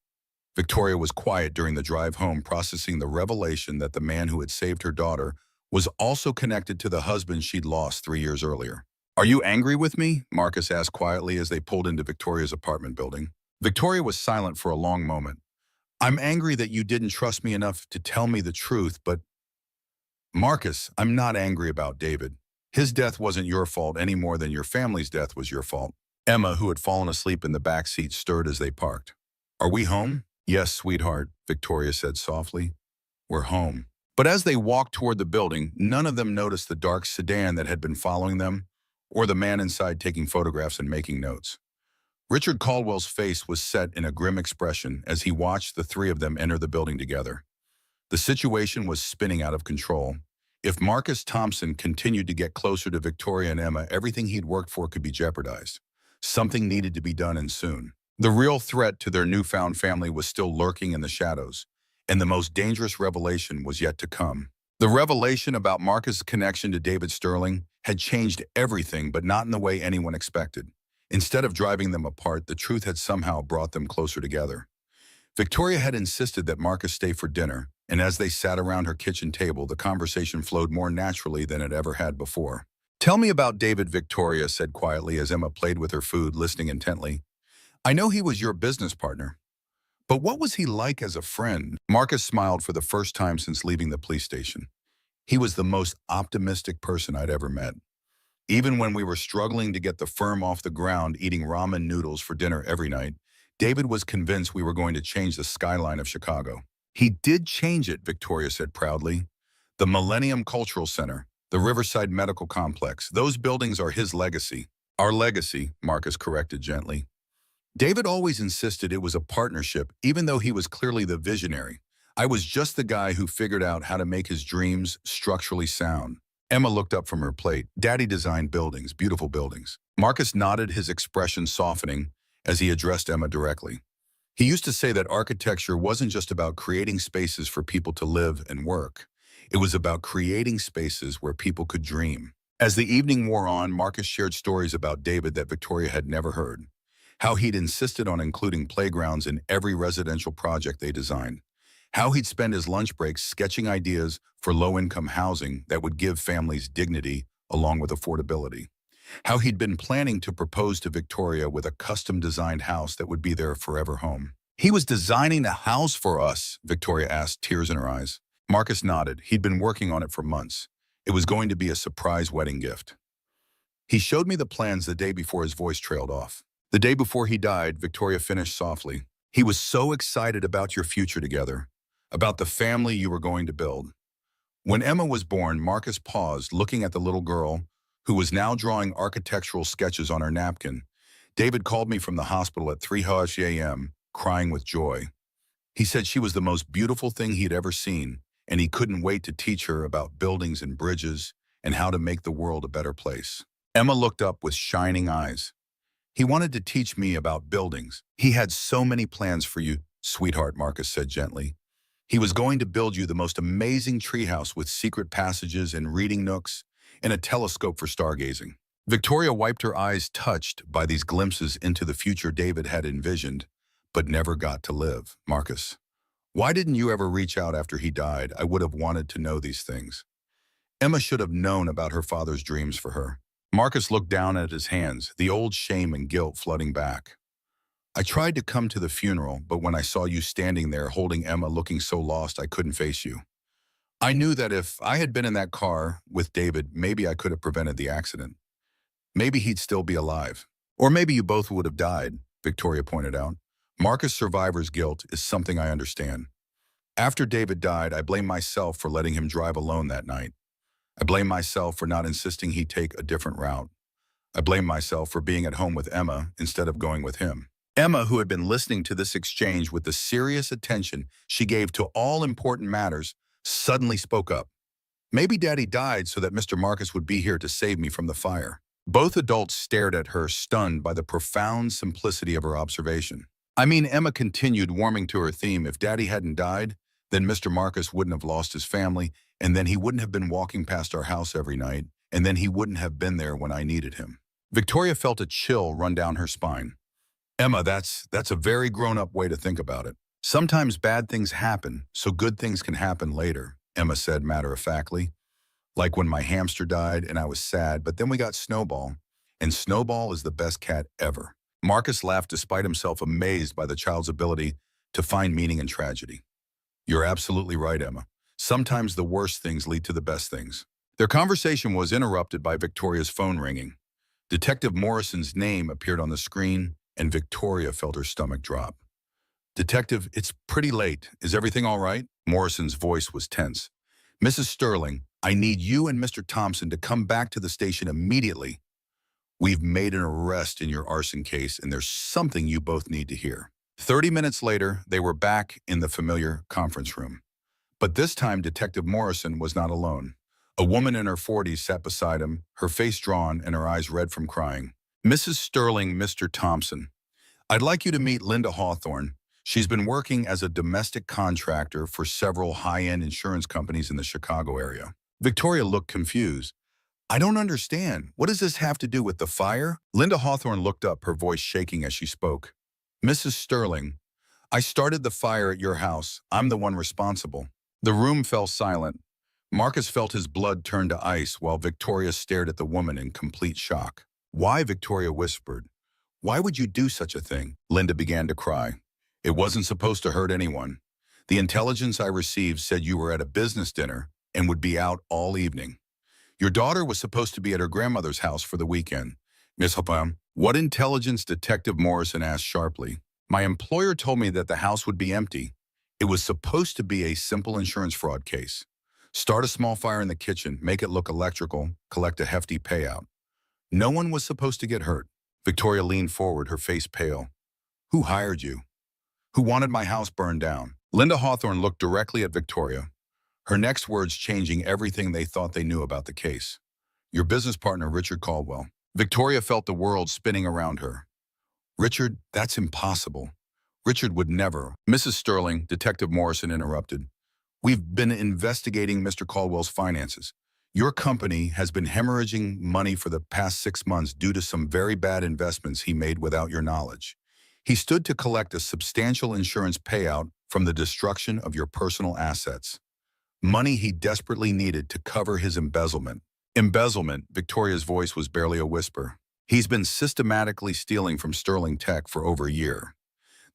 Victoria was quiet during the drive home, processing the revelation that the man who had saved her daughter was also connected to the husband she'd lost 3 years earlier. Are you angry with me? Marcus asked quietly as they pulled into Victoria's apartment building. Victoria was silent for a long moment. I'm angry that you didn't trust me enough to tell me the truth, but Marcus, I'm not angry about David. His death wasn't your fault any more than your family's death was your fault. Emma, who had fallen asleep in the back seat, stirred as they parked. Are we home? Yes, sweetheart, Victoria said softly. We're home. But as they walked toward the building, none of them noticed the dark sedan that had been following them or the man inside taking photographs and making notes. Richard Caldwell's face was set in a grim expression as he watched the three of them enter the building together. The situation was spinning out of control. If Marcus Thompson continued to get closer to Victoria and Emma, everything he'd worked for could be jeopardized. Something needed to be done, and soon. The real threat to their newfound family was still lurking in the shadows, and the most dangerous revelation was yet to come. The revelation about Marcus' connection to David Sterling had changed everything, but not in the way anyone expected. Instead of driving them apart, the truth had somehow brought them closer together. Victoria had insisted that Marcus stay for dinner, and as they sat around her kitchen table, the conversation flowed more naturally than it ever had before. "Tell me about David," Victoria said quietly as Emma played with her food, listening intently. "I know he was your business partner, but what was he like as a friend?" Marcus smiled for the first time since leaving the police station. "He was the most optimistic person I'd ever met. Even when we were struggling to get the firm off the ground, eating ramen noodles for dinner every night, David was convinced we were going to change the skyline of Chicago." "He did change it," Victoria said proudly. "The Millennium Cultural Center, the Riverside Medical Complex, those buildings are his legacy." "Our legacy," Marcus corrected gently. "David always insisted it was a partnership, even though he was clearly the visionary. I was just the guy who figured out how to make his dreams structurally sound." Emma looked up from her plate. "Daddy designed buildings, beautiful buildings." Marcus nodded, his expression softening as he addressed Emma directly. "He used to say that architecture wasn't just about creating spaces for people to live and work. It was about creating spaces where people could dream." As the evening wore on, Marcus shared stories about David that Victoria had never heard. How he'd insisted on including playgrounds in every residential project they designed. How he'd spend his lunch breaks sketching ideas for low-income housing that would give families dignity along with affordability. How he'd been planning to propose to Victoria with a custom-designed house that would be their forever home. "He was designing a house for us?" Victoria asked, tears in her eyes. Marcus nodded. He'd been working on it for months. It was going to be a surprise wedding gift. "He showed me the plans the day before." His voice trailed off. "The day before he died," Victoria finished softly. "He was so excited about your future together, about the family you were going to build." When Emma was born, Marcus paused, looking at the little girl, who was now drawing architectural sketches on her napkin. "David called me from the hospital at 3:30 a.m., crying with joy. He said she was the most beautiful thing he'd ever seen, and he couldn't wait to teach her about buildings and bridges and how to make the world a better place." Emma looked up with shining eyes. "He wanted to teach me about buildings. He had so many plans for you, sweetheart," Marcus said gently. "He was going to build you the most amazing treehouse with secret passages and reading nooks and a telescope for stargazing." Victoria wiped her eyes, touched by these glimpses into the future David had envisioned, but never got to live. "Marcus, why didn't you ever reach out after he died? I would have wanted to know these things." Emma should have known about her father's dreams for her. Marcus looked down at his hands, the old shame and guilt flooding back. "I tried to come to the funeral, but when I saw you standing there holding Emma looking so lost, I couldn't face you. I knew that if I had been in that car with David, maybe I could have prevented the accident. Maybe he'd still be alive. Or maybe you both would have died," Victoria pointed out. "Marcus' survivor's guilt is something I understand. After David died, I blame myself for letting him drive alone that night. I blame myself for not insisting he take a different route. I blame myself for being at home with Emma instead of going with him." Emma, who had been listening to this exchange with the serious attention she gave to all important matters, suddenly spoke up. "Maybe Daddy died so that Mr. Marcus would be here to save me from the fire." Both adults stared at her, stunned by the profound simplicity of her observation. "I mean," Emma continued, warming to her theme, "if Daddy hadn't died, then Mr. Marcus wouldn't have lost his family, and then he wouldn't have been walking past our house every night, and then he wouldn't have been there when I needed him." Victoria felt a chill run down her spine. "Emma, that's a very grown-up way to think about it. Sometimes bad things happen, so good things can happen later," Emma said matter-of-factly. "Like when my hamster died and I was sad, but then we got Snowball, and Snowball is the best cat ever." Marcus laughed despite himself, amazed by the child's ability to find meaning in tragedy. "You're absolutely right, Emma. Sometimes the worst things lead to the best things." Their conversation was interrupted by Victoria's phone ringing. Detective Morrison's name appeared on the screen, and Victoria felt her stomach drop. "Detective, it's pretty late. Is everything all right?" Morrison's voice was tense. "Mrs. Sterling, I need you and Mr. Thompson to come back to the station immediately." We've made an arrest in your arson case, and there's something you both need to hear." 30 minutes later, they were back in the familiar conference room. But this time, Detective Morrison was not alone. A woman in her 40s sat beside him, her face drawn and her eyes red from crying. "Mrs. Sterling, Mr. Thompson, I'd like you to meet Linda Hawthorne. She's been working as a domestic contractor for several high-end insurance companies in the Chicago area." Victoria looked confused. "I don't understand. What does this have to do with the fire?" Linda Hawthorne looked up, her voice shaking as she spoke. "Mrs. Sterling, I started the fire at your house. I'm the one responsible." The room fell silent. Marcus felt his blood turn to ice while Victoria stared at the woman in complete shock. "Why?" Victoria whispered. "Why would you do such a thing?" Linda began to cry. "It wasn't supposed to hurt anyone. The intelligence I received said you were at a business dinner and would be out all evening. Your daughter was supposed to be at her grandmother's house for the weekend." "Miss Hopam, what intelligence?" Detective Morrison asked sharply. "My employer told me that the house would be empty. It was supposed to be a simple insurance fraud case. Start a small fire in the kitchen, make it look electrical, collect a hefty payout. No one was supposed to get hurt." Victoria leaned forward, her face pale. "Who hired you? Who wanted my house burned down?" Linda Hawthorne looked directly at Victoria, her next words changing everything they thought they knew about the case. "Your business partner, Richard Caldwell." Victoria felt the world spinning around her. "Richard, that's impossible. Richard would never." "Mrs. Sterling," Detective Morrison interrupted, "we've been investigating Mr. Caldwell's finances. Your company has been hemorrhaging money for the past 6 months due to some very bad investments he made without your knowledge. He stood to collect a substantial insurance payout from the destruction of your personal assets. Money he desperately needed to cover his embezzlement." "Embezzlement," Victoria's voice was barely a whisper. "He's been systematically stealing from Sterling Tech for over a year.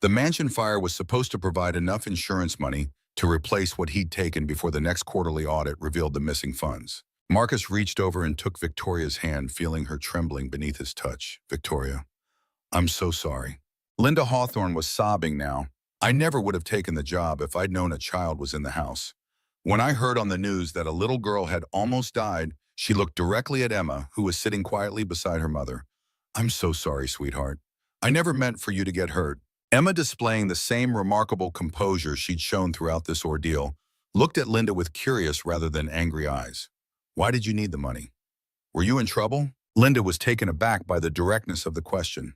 The mansion fire was supposed to provide enough insurance money to replace what he'd taken before the next quarterly audit revealed the missing funds." Marcus reached over and took Victoria's hand, feeling her trembling beneath his touch. "Victoria, I'm so sorry." Linda Hawthorne was sobbing now. "I never would have taken the job if I'd known a child was in the house. When I heard on the news that a little girl had almost died," she looked directly at Emma, who was sitting quietly beside her mother. "I'm so sorry, sweetheart. I never meant for you to get hurt." Emma, displaying the same remarkable composure she'd shown throughout this ordeal, looked at Linda with curious rather than angry eyes. "Why did you need the money? Were you in trouble?" Linda was taken aback by the directness of the question.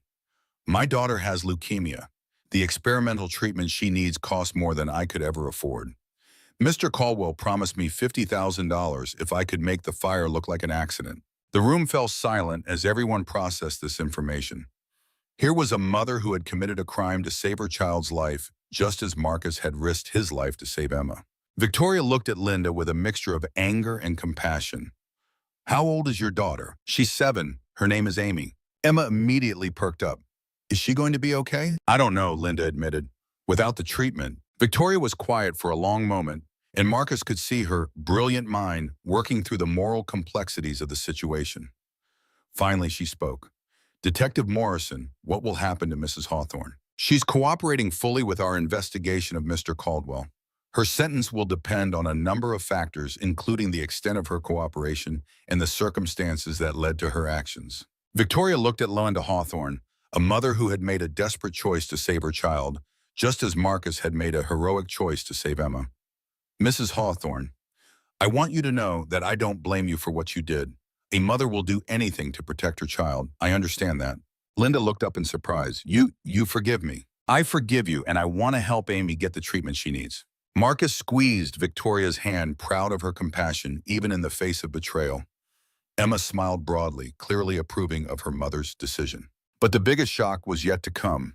"My daughter has leukemia. The experimental treatment she needs costs more than I could ever afford. Mr. Caldwell promised me $50,000 if I could make the fire look like an accident." The room fell silent as everyone processed this information. Here was a mother who had committed a crime to save her child's life, just as Marcus had risked his life to save Emma. Victoria looked at Linda with a mixture of anger and compassion. "How old is your daughter?" "She's 7. Her name is Amy." Emma immediately perked up. "Is she going to be okay?" "I don't know," Linda admitted. "Without the treatment." Victoria was quiet for a long moment, and Marcus could see her brilliant mind working through the moral complexities of the situation. Finally, she spoke. "Detective Morrison, what will happen to Mrs. Hawthorne?" "She's cooperating fully with our investigation of Mr. Caldwell. Her sentence will depend on a number of factors, including the extent of her cooperation and the circumstances that led to her actions." Victoria looked at Linda Hawthorne, a mother who had made a desperate choice to save her child, just as Marcus had made a heroic choice to save Emma. "Mrs. Hawthorne, I want you to know that I don't blame you for what you did. A mother will do anything to protect her child. I understand that." Linda looked up in surprise. You forgive me." "I forgive you, and I want to help Amy get the treatment she needs." Marcus squeezed Victoria's hand, proud of her compassion, even in the face of betrayal. Emma smiled broadly, clearly approving of her mother's decision. But the biggest shock was yet to come.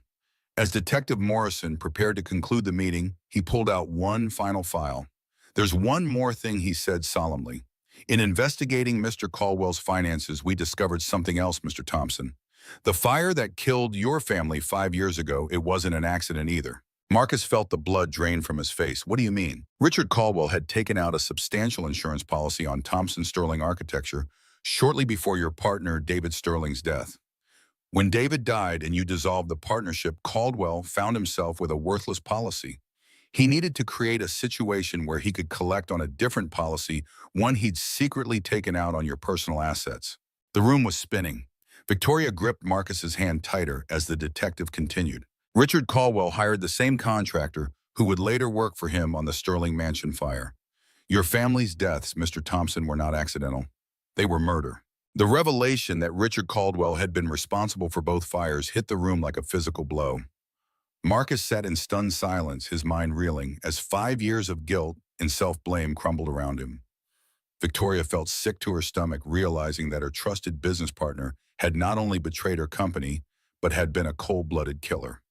As Detective Morrison prepared to conclude the meeting, he pulled out one final file. "There's one more thing," he said solemnly. "In investigating Mr. Caldwell's finances, we discovered something else, Mr. Thompson. The fire that killed your family 5 years ago, it wasn't an accident either." Marcus felt the blood drain from his face. "What do you mean?" "Richard Caldwell had taken out a substantial insurance policy on Thompson Sterling Architecture shortly before your partner David Sterling's death. When David died and you dissolved the partnership, Caldwell found himself with a worthless policy. He needed to create a situation where he could collect on a different policy, one he'd secretly taken out on your personal assets." The room was spinning. Victoria gripped Marcus's hand tighter as the detective continued. Richard Caldwell hired the same contractor who would later work for him on the Sterling Mansion fire. Your family's deaths, Mr. Thompson, were not accidental. They were murder. The revelation that Richard Caldwell had been responsible for both fires hit the room like a physical blow. Marcus sat in stunned silence, his mind reeling, as 5 years of guilt and self-blame crumbled around him. Victoria felt sick to her stomach, realizing that her trusted business partner had not only betrayed her company, but had been a cold-blooded killer.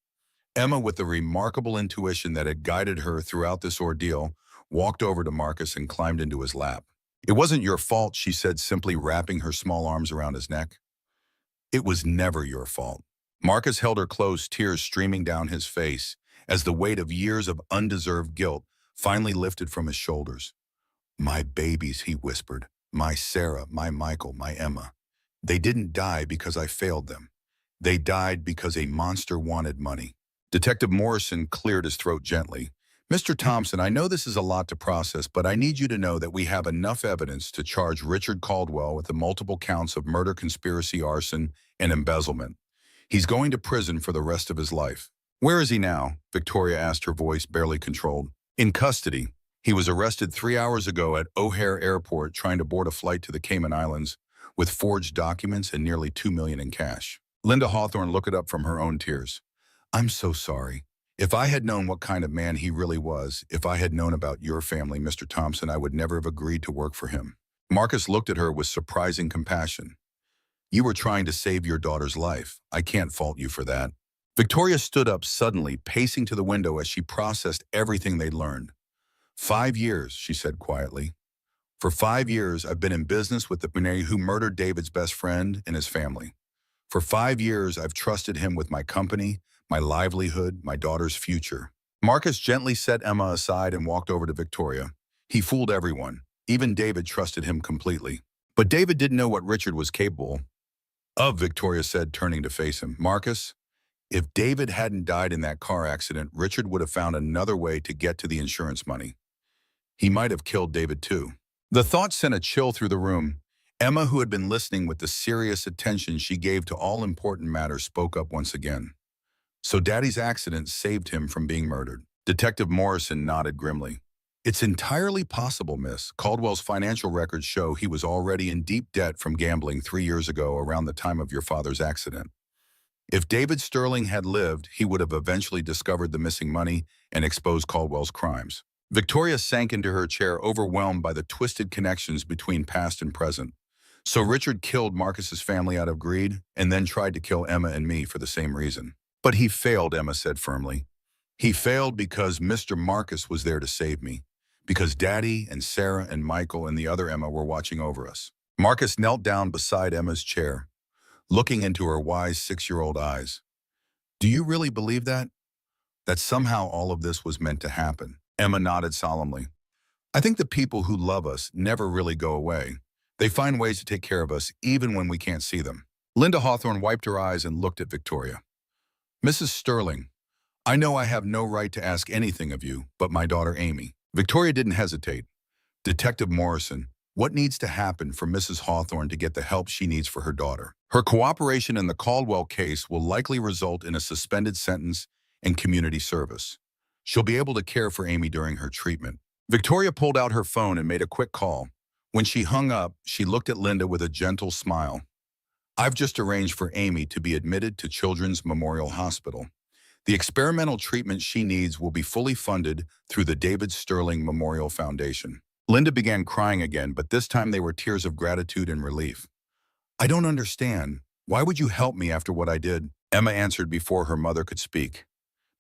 Emma, with the remarkable intuition that had guided her throughout this ordeal, walked over to Marcus and climbed into his lap. It wasn't your fault, she said, simply wrapping her small arms around his neck. It was never your fault. Marcus held her close, tears streaming down his face, as the weight of years of undeserved guilt finally lifted from his shoulders. My babies, he whispered. My Sarah, my Michael, my Emma. They didn't die because I failed them. They died because a monster wanted money. Detective Morrison cleared his throat gently. Mr. Thompson, I know this is a lot to process, but I need you to know that we have enough evidence to charge Richard Caldwell with the multiple counts of murder, conspiracy, arson, and embezzlement. He's going to prison for the rest of his life. Where is he now? Victoria asked, her voice barely controlled. In custody. He was arrested 3 hours ago at O'Hare Airport trying to board a flight to the Cayman Islands with forged documents and nearly $2 million in cash. Linda Hawthorne looked up from her own tears. I'm so sorry. If I had known what kind of man he really was, if I had known about your family, Mr. Thompson, I would never have agreed to work for him. Marcus looked at her with surprising compassion. You were trying to save your daughter's life. I can't fault you for that. Victoria stood up suddenly, pacing to the window as she processed everything they'd learned. 5 years, she said quietly. For 5 years, I've been in business with the millionaire who murdered David's best friend and his family. For 5 years, I've trusted him with my company, my livelihood, my daughter's future. Marcus gently set Emma aside and walked over to Victoria. He fooled everyone. Even David trusted him completely. But David didn't know what Richard was capable of, Victoria said, turning to face him. Marcus, if David hadn't died in that car accident, Richard would have found another way to get to the insurance money. He might have killed David too. The thought sent a chill through the room. Emma, who had been listening with the serious attention she gave to all important matters, spoke up once again. So Daddy's accident saved him from being murdered. Detective Morrison nodded grimly. It's entirely possible, miss. Caldwell's financial records show he was already in deep debt from gambling 3 years ago around the time of your father's accident. If David Sterling had lived, he would have eventually discovered the missing money and exposed Caldwell's crimes. Victoria sank into her chair, overwhelmed by the twisted connections between past and present. So Richard killed Marcus's family out of greed and then tried to kill Emma and me for the same reason. But he failed, Emma said firmly. He failed because Mr. Marcus was there to save me. Because Daddy and Sarah and Michael and the other Emma were watching over us. Marcus knelt down beside Emma's chair, looking into her wise 6-year-old eyes. Do you really believe that? That somehow all of this was meant to happen? Emma nodded solemnly. I think the people who love us never really go away. They find ways to take care of us even when we can't see them. Linda Hawthorne wiped her eyes and looked at Victoria. Mrs. Sterling, I know I have no right to ask anything of you, but my daughter Amy. Victoria didn't hesitate. Detective Morrison, what needs to happen for Mrs. Hawthorne to get the help she needs for her daughter? Her cooperation in the Caldwell case will likely result in a suspended sentence and community service. She'll be able to care for Amy during her treatment. Victoria pulled out her phone and made a quick call. When she hung up, she looked at Linda with a gentle smile. I've just arranged for Amy to be admitted to Children's Memorial Hospital. The experimental treatment she needs will be fully funded through the David Sterling Memorial Foundation. Linda began crying again, but this time they were tears of gratitude and relief. I don't understand. Why would you help me after what I did? Emma answered before her mother could speak.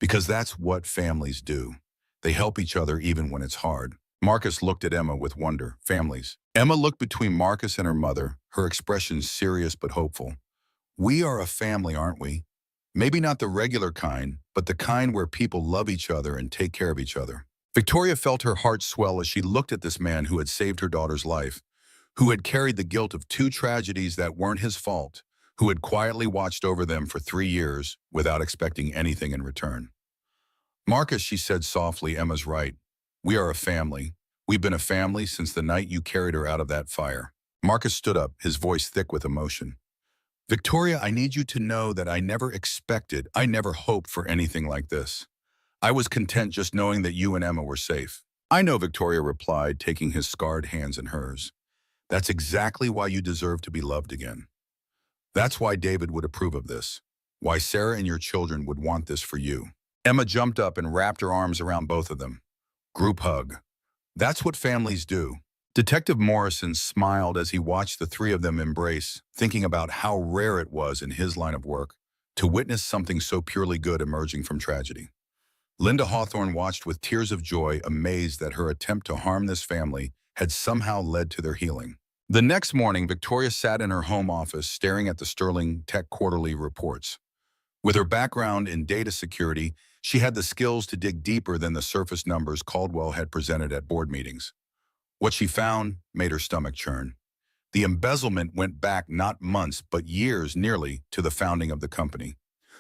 Because that's what families do. They help each other even when it's hard. Marcus looked at Emma with wonder. Families. Emma looked between Marcus and her mother, her expression serious but hopeful. We are a family, aren't we? Maybe not the regular kind, but the kind where people love each other and take care of each other. Victoria felt her heart swell as she looked at this man who had saved her daughter's life, who had carried the guilt of 2 tragedies that weren't his fault, who had quietly watched over them for 3 years without expecting anything in return. Marcus, she said softly, Emma's right. We are a family. We've been a family since the night you carried her out of that fire. Marcus stood up, his voice thick with emotion. Victoria, I need you to know that I never hoped for anything like this. I was content just knowing that you and Emma were safe. I know, Victoria replied, taking his scarred hands in hers. That's exactly why you deserve to be loved again. That's why David would approve of this. Why Sarah and your children would want this for you. Emma jumped up and wrapped her arms around both of them. Group hug. That's what families do. Detective Morrison smiled as he watched the three of them embrace, thinking about how rare it was in his line of work to witness something so purely good emerging from tragedy. Linda Hawthorne watched with tears of joy, amazed that her attempt to harm this family had somehow led to their healing. The next morning, Victoria sat in her home office staring at the Sterling Tech quarterly reports. With her background in data security, she had the skills to dig deeper than the surface numbers Caldwell had presented at board meetings. What she found made her stomach churn. The embezzlement went back not months, but years nearly to the founding of the company.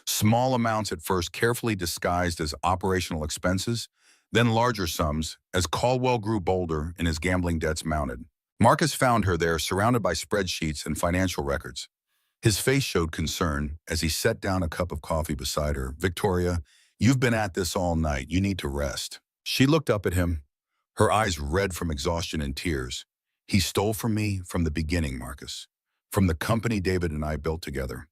Small amounts at first carefully disguised as operational expenses, then larger sums as Caldwell grew bolder and his gambling debts mounted. Marcus found her there surrounded by spreadsheets and financial records. His face showed concern as he set down a cup of coffee beside her. Victoria, you've been at this all night. You need to rest. She looked up at him, her eyes red from exhaustion and tears. He stole from me from the beginning, Marcus. From the company David and I built together.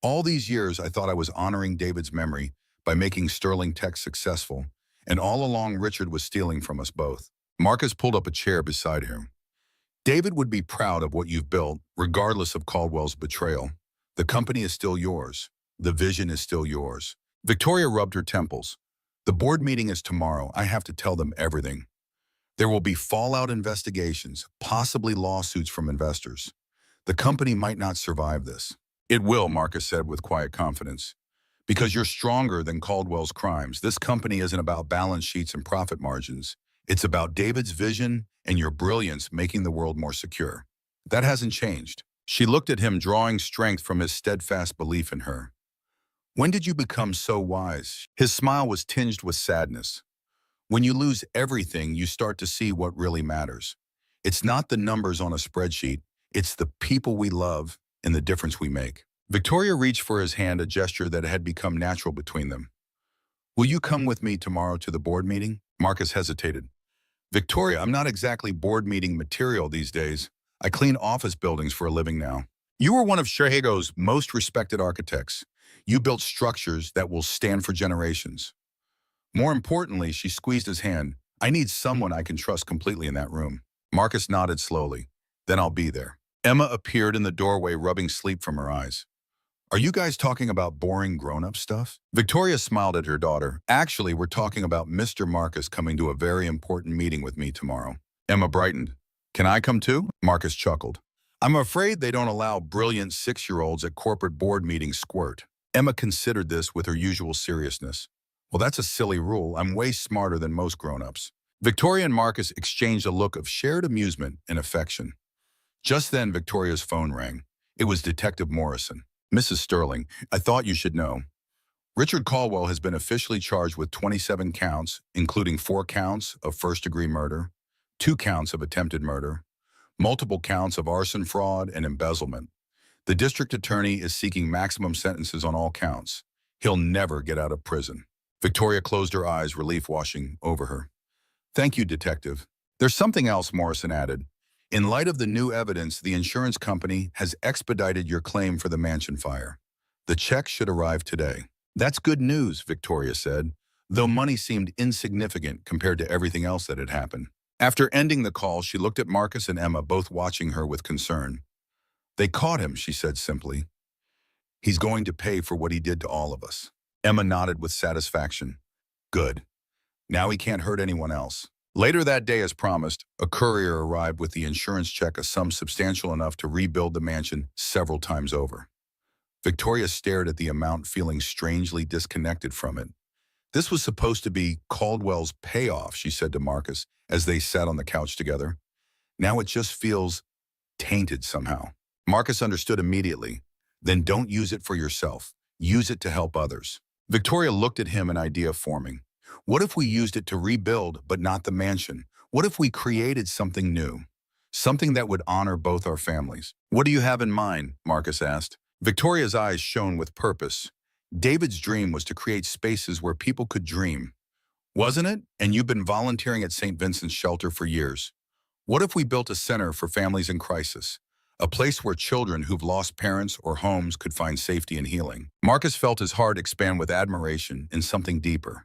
All these years, I thought I was honoring David's memory by making Sterling Tech successful, and all along Richard was stealing from us both. Marcus pulled up a chair beside him. David would be proud of what you've built, regardless of Caldwell's betrayal. The company is still yours. The vision is still yours. Victoria rubbed her temples. The board meeting is tomorrow. I have to tell them everything. There will be fallout investigations, possibly lawsuits from investors. The company might not survive this. It will, Marcus said with quiet confidence. Because you're stronger than Caldwell's crimes. This company isn't about balance sheets and profit margins. It's about David's vision and your brilliance making the world more secure. That hasn't changed. She looked at him, drawing strength from his steadfast belief in her. When did you become so wise? His smile was tinged with sadness. When you lose everything, you start to see what really matters. It's not the numbers on a spreadsheet. It's the people we love and the difference we make. Victoria reached for his hand, a gesture that had become natural between them. Will you come with me tomorrow to the board meeting? Marcus hesitated. Victoria, I'm not exactly board meeting material these days. I clean office buildings for a living now. You were one of Chicago's most respected architects. You built structures that will stand for generations. More importantly, she squeezed his hand. I need someone I can trust completely in that room. Marcus nodded slowly. Then I'll be there. Emma appeared in the doorway, rubbing sleep from her eyes. Are you guys talking about boring grown-up stuff? Victoria smiled at her daughter. Actually, we're talking about Mr. Marcus coming to a very important meeting with me tomorrow. Emma brightened. Can I come too? Marcus chuckled. I'm afraid they don't allow brilliant 6-year-olds at corporate board meetings squirt. Emma considered this with her usual seriousness. Well, that's a silly rule. I'm way smarter than most grown-ups. Victoria and Marcus exchanged a look of shared amusement and affection. Just then, Victoria's phone rang. It was Detective Morrison. Mrs. Sterling, I thought you should know. Richard Caldwell has been officially charged with 27 counts, including 4 counts of first-degree murder, 2 counts of attempted murder, multiple counts of arson, fraud, and embezzlement. The district attorney is seeking maximum sentences on all counts. He'll never get out of prison. Victoria closed her eyes, relief washing over her. Thank you, Detective. There's something else, Morrison added. In light of the new evidence, the insurance company has expedited your claim for the mansion fire. The check should arrive today. That's good news, Victoria said, though money seemed insignificant compared to everything else that had happened. After ending the call, she looked at Marcus and Emma, both watching her with concern. They caught him, she said simply. He's going to pay for what he did to all of us. Emma nodded with satisfaction. Good. Now he can't hurt anyone else. Later that day, as promised, a courier arrived with the insurance check, a sum substantial enough to rebuild the mansion several times over. Victoria stared at the amount, feeling strangely disconnected from it. This was supposed to be Caldwell's payoff, she said to Marcus as they sat on the couch together. Now it just feels tainted somehow. Marcus understood immediately. Then don't use it for yourself. Use it to help others. Victoria looked at him, an idea forming. What if we used it to rebuild, but not the mansion? What if we created something new? Something that would honor both our families? What do you have in mind? Marcus asked. Victoria's eyes shone with purpose. David's dream was to create spaces where people could dream, wasn't it? And you've been volunteering at St. Vincent's Shelter for years. What if we built a center for families in crisis? A place where children who've lost parents or homes could find safety and healing. Marcus felt his heart expand with admiration and something deeper.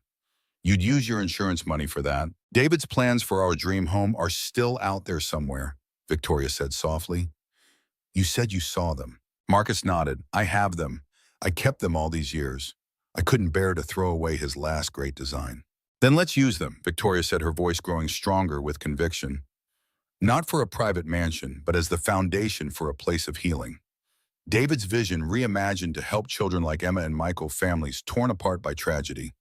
You'd use your insurance money for that. David's plans for our dream home are still out there somewhere, Victoria said softly. You said you saw them. Marcus nodded. I have them. I kept them all these years. I couldn't bear to throw away his last great design. Then let's use them, Victoria said, her voice growing stronger with conviction. Not for a private mansion, but as the foundation for a place of healing. David's vision reimagined to help children like Emma and Michael, families torn apart by tragedy.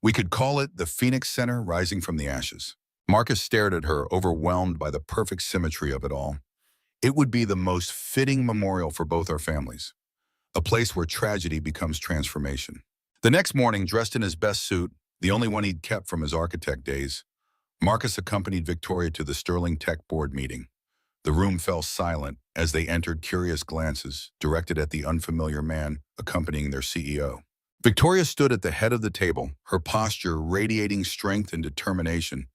We could call it the Phoenix Center Rising from the Ashes. Marcus stared at her, overwhelmed by the perfect symmetry of it all. It would be the most fitting memorial for both our families, a place where tragedy becomes transformation. The next morning, dressed in his best suit, the only one he'd kept from his architect days, Marcus accompanied Victoria to the Sterling Tech Board meeting. The room fell silent as they entered, curious glances directed at the unfamiliar man accompanying their CEO. Victoria stood at the head of the table, her posture radiating strength and determination,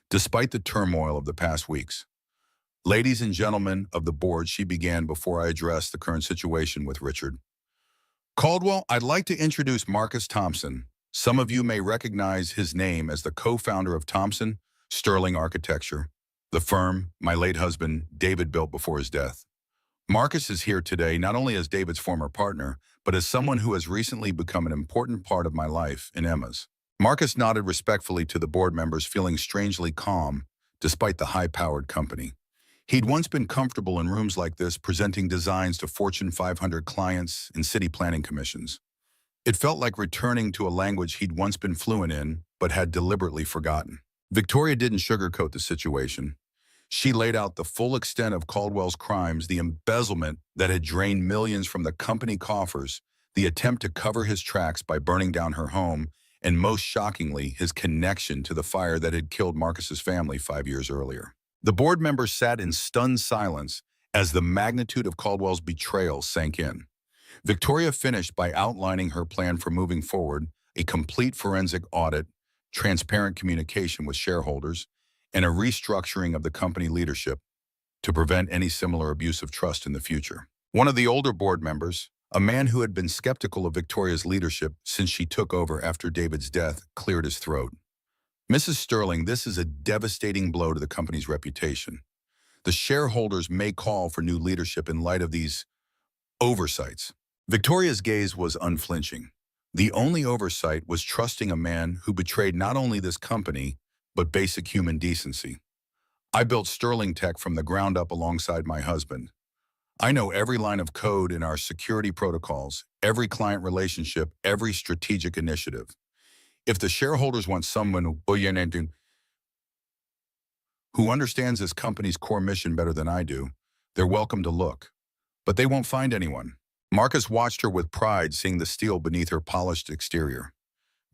despite the turmoil of the past weeks. Ladies and gentlemen of the board, she began before I addressed the current situation with Richard Caldwell. I'd like to introduce Marcus Thompson. Some of you may recognize his name as the co-founder of Thompson Sterling Architecture, the firm my late husband David built before his death. Marcus is here today not only as David's former partner, but as someone who has recently become an important part of my life and Emma's. Marcus nodded respectfully to the board members, feeling strangely calm despite the high-powered company. He'd once been comfortable in rooms like this, presenting designs to Fortune 500 clients and city planning commissions. It felt like returning to a language he'd once been fluent in, but had deliberately forgotten. Victoria didn't sugarcoat the situation. She laid out the full extent of Caldwell's crimes, the embezzlement that had drained millions from the company coffers, the attempt to cover his tracks by burning down her home, and most shockingly, his connection to the fire that had killed Marcus's family 5 years earlier. The board members sat in stunned silence as the magnitude of Caldwell's betrayal sank in. Victoria finished by outlining her plan for moving forward: a complete forensic audit, transparent communication with shareholders, and a restructuring of the company leadership to prevent any similar abuse of trust in the future. One of the older board members, a man who had been skeptical of Victoria's leadership since she took over after David's death, cleared his throat. Mrs. Sterling, this is a devastating blow to the company's reputation. The shareholders may call for new leadership in light of these oversights. Victoria's gaze was unflinching. The only oversight was trusting a man who betrayed not only this company, but basic human decency. I built Sterling Tech from the ground up alongside my husband. I know every line of code in our security protocols, every client relationship, every strategic initiative. If the shareholders want someone who understands this company's core mission better than I do, they're welcome to look. But they won't find anyone. Marcus watched her with pride, seeing the steel beneath her polished exterior.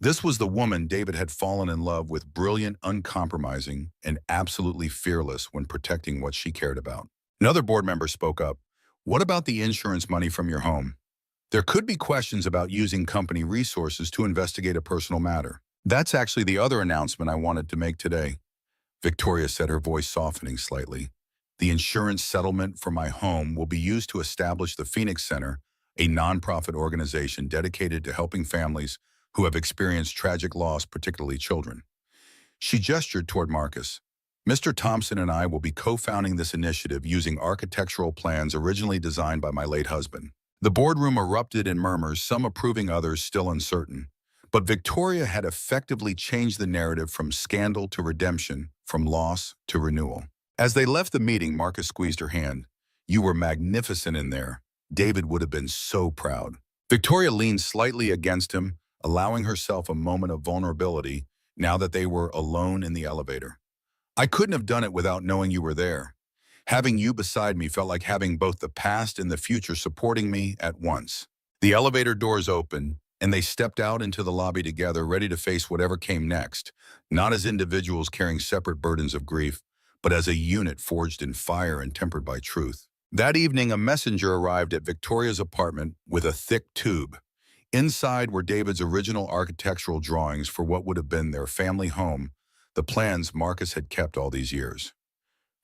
This was the woman David had fallen in love with, brilliant, uncompromising, and absolutely fearless when protecting what she cared about. Another board member spoke up. What about the insurance money from your home? There could be questions about using company resources to investigate a personal matter. That's actually the other announcement I wanted to make today, Victoria said, her voice softening slightly. The insurance settlement for my home will be used to establish the Phoenix Center, a nonprofit organization dedicated to helping families who have experienced tragic loss, particularly children. She gestured toward Marcus. Mr. Thompson and I will be co-founding this initiative using architectural plans originally designed by my late husband. The boardroom erupted in murmurs, some approving, others still uncertain. But Victoria had effectively changed the narrative from scandal to redemption, from loss to renewal. As they left the meeting, Marcus squeezed her hand. You were magnificent in there. David would have been so proud. Victoria leaned slightly against him, allowing herself a moment of vulnerability now that they were alone in the elevator. I couldn't have done it without knowing you were there. Having you beside me felt like having both the past and the future supporting me at once. The elevator doors opened, and they stepped out into the lobby together, ready to face whatever came next, not as individuals carrying separate burdens of grief, but as a unit forged in fire and tempered by truth. That evening, a messenger arrived at Victoria's apartment with a thick tube. Inside were David's original architectural drawings for what would have been their family home, the plans Marcus had kept all these years.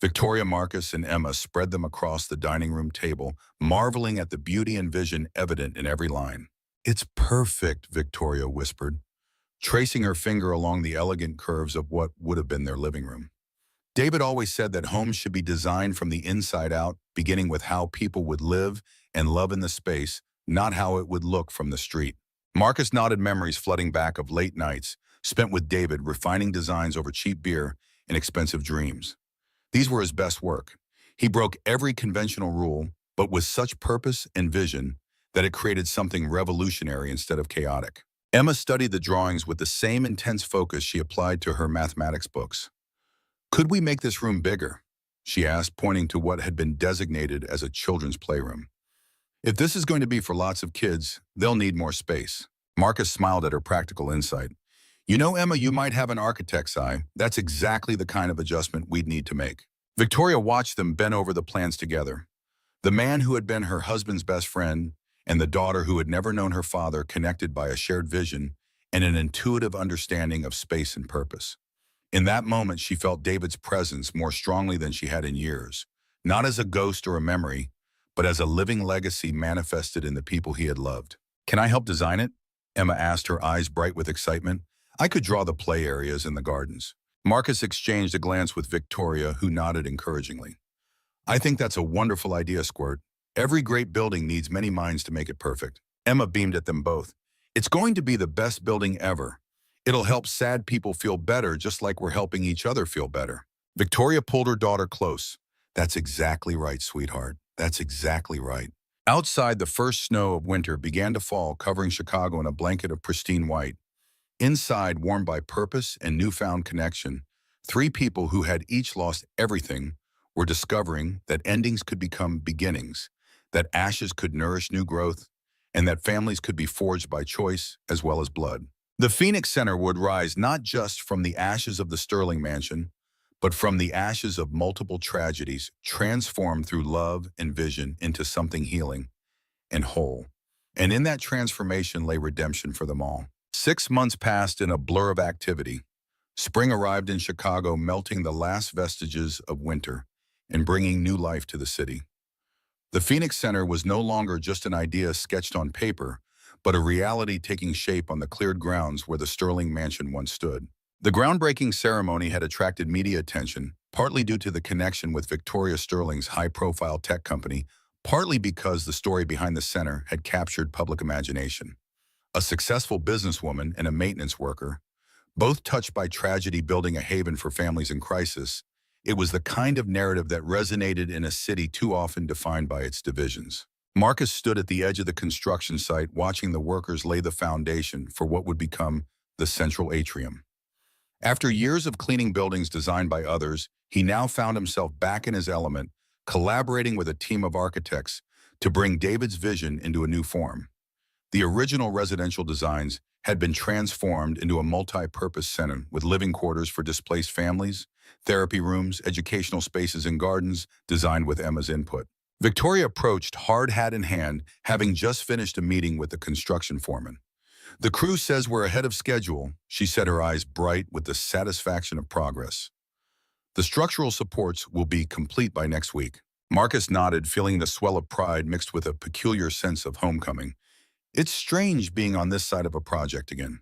Victoria, Marcus, and Emma spread them across the dining room table, marveling at the beauty and vision evident in every line. "It's perfect," Victoria whispered, tracing her finger along the elegant curves of what would have been their living room. David always said that homes should be designed from the inside out, beginning with how people would live and love in the space, not how it would look from the street. Marcus nodded, memories flooding back of late nights spent with David refining designs over cheap beer and expensive dreams. These were his best work. He broke every conventional rule, but with such purpose and vision that it created something revolutionary instead of chaotic. Emma studied the drawings with the same intense focus she applied to her mathematics books. "Could we make this room bigger?" she asked, pointing to what had been designated as a children's playroom. "If this is going to be for lots of kids, they'll need more space." Marcus smiled at her practical insight. "You know, Emma, you might have an architect's eye. That's exactly the kind of adjustment we'd need to make." Victoria watched them bend over the plans together. The man who had been her husband's best friend and the daughter who had never known her father connected by a shared vision and an intuitive understanding of space and purpose. In that moment, she felt David's presence more strongly than she had in years, not as a ghost or a memory, but as a living legacy manifested in the people he had loved. "Can I help design it?" Emma asked, her eyes bright with excitement. "I could draw the play areas and the gardens." Marcus exchanged a glance with Victoria, who nodded encouragingly. "I think that's a wonderful idea, Squirt. Every great building needs many minds to make it perfect." Emma beamed at them both. "It's going to be the best building ever. It'll help sad people feel better just like we're helping each other feel better." Victoria pulled her daughter close. "That's exactly right, sweetheart. That's exactly right." Outside, the first snow of winter began to fall, covering Chicago in a blanket of pristine white. Inside, warmed by purpose and newfound connection, three people who had each lost everything were discovering that endings could become beginnings, that ashes could nourish new growth, and that families could be forged by choice as well as blood. The Phoenix Center would rise not just from the ashes of the Sterling Mansion, but from the ashes of multiple tragedies, transformed through love and vision into something healing and whole. And in that transformation lay redemption for them all. 6 months passed in a blur of activity. Spring arrived in Chicago, melting the last vestiges of winter and bringing new life to the city. The Phoenix Center was no longer just an idea sketched on paper, but a reality taking shape on the cleared grounds where the Sterling Mansion once stood. The groundbreaking ceremony had attracted media attention, partly due to the connection with Victoria Sterling's high-profile tech company, partly because the story behind the center had captured public imagination. A successful businesswoman and a maintenance worker, both touched by tragedy building a haven for families in crisis, it was the kind of narrative that resonated in a city too often defined by its divisions. Marcus stood at the edge of the construction site, watching the workers lay the foundation for what would become the central atrium. After years of cleaning buildings designed by others, he now found himself back in his element, collaborating with a team of architects to bring David's vision into a new form. The original residential designs had been transformed into a multi-purpose center with living quarters for displaced families, therapy rooms, educational spaces, and gardens designed with Emma's input. Victoria approached, hard hat in hand, having just finished a meeting with the construction foreman. "The crew says we're ahead of schedule," she said, her eyes bright with the satisfaction of progress. "The structural supports will be complete by next week." Marcus nodded, feeling the swell of pride mixed with a peculiar sense of homecoming. "It's strange being on this side of a project again.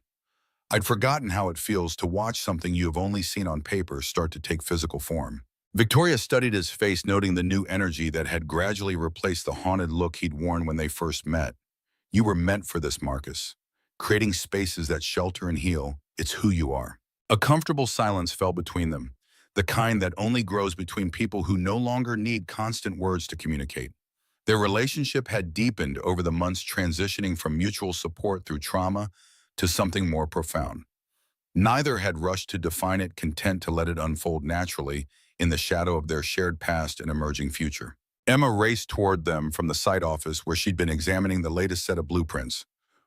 I'd forgotten how it feels to watch something you have only seen on paper start to take physical form." Victoria studied his face, noting the new energy that had gradually replaced the haunted look he'd worn when they first met. "You were meant for this, Marcus. Creating spaces that shelter and heal, it's who you are." A comfortable silence fell between them, the kind that only grows between people who no longer need constant words to communicate. Their relationship had deepened over the months, transitioning from mutual support through trauma to something more profound. Neither had rushed to define it, content to let it unfold naturally in the shadow of their shared past and emerging future. Emma raced toward them from the site office where she'd been examining the latest set of blueprints,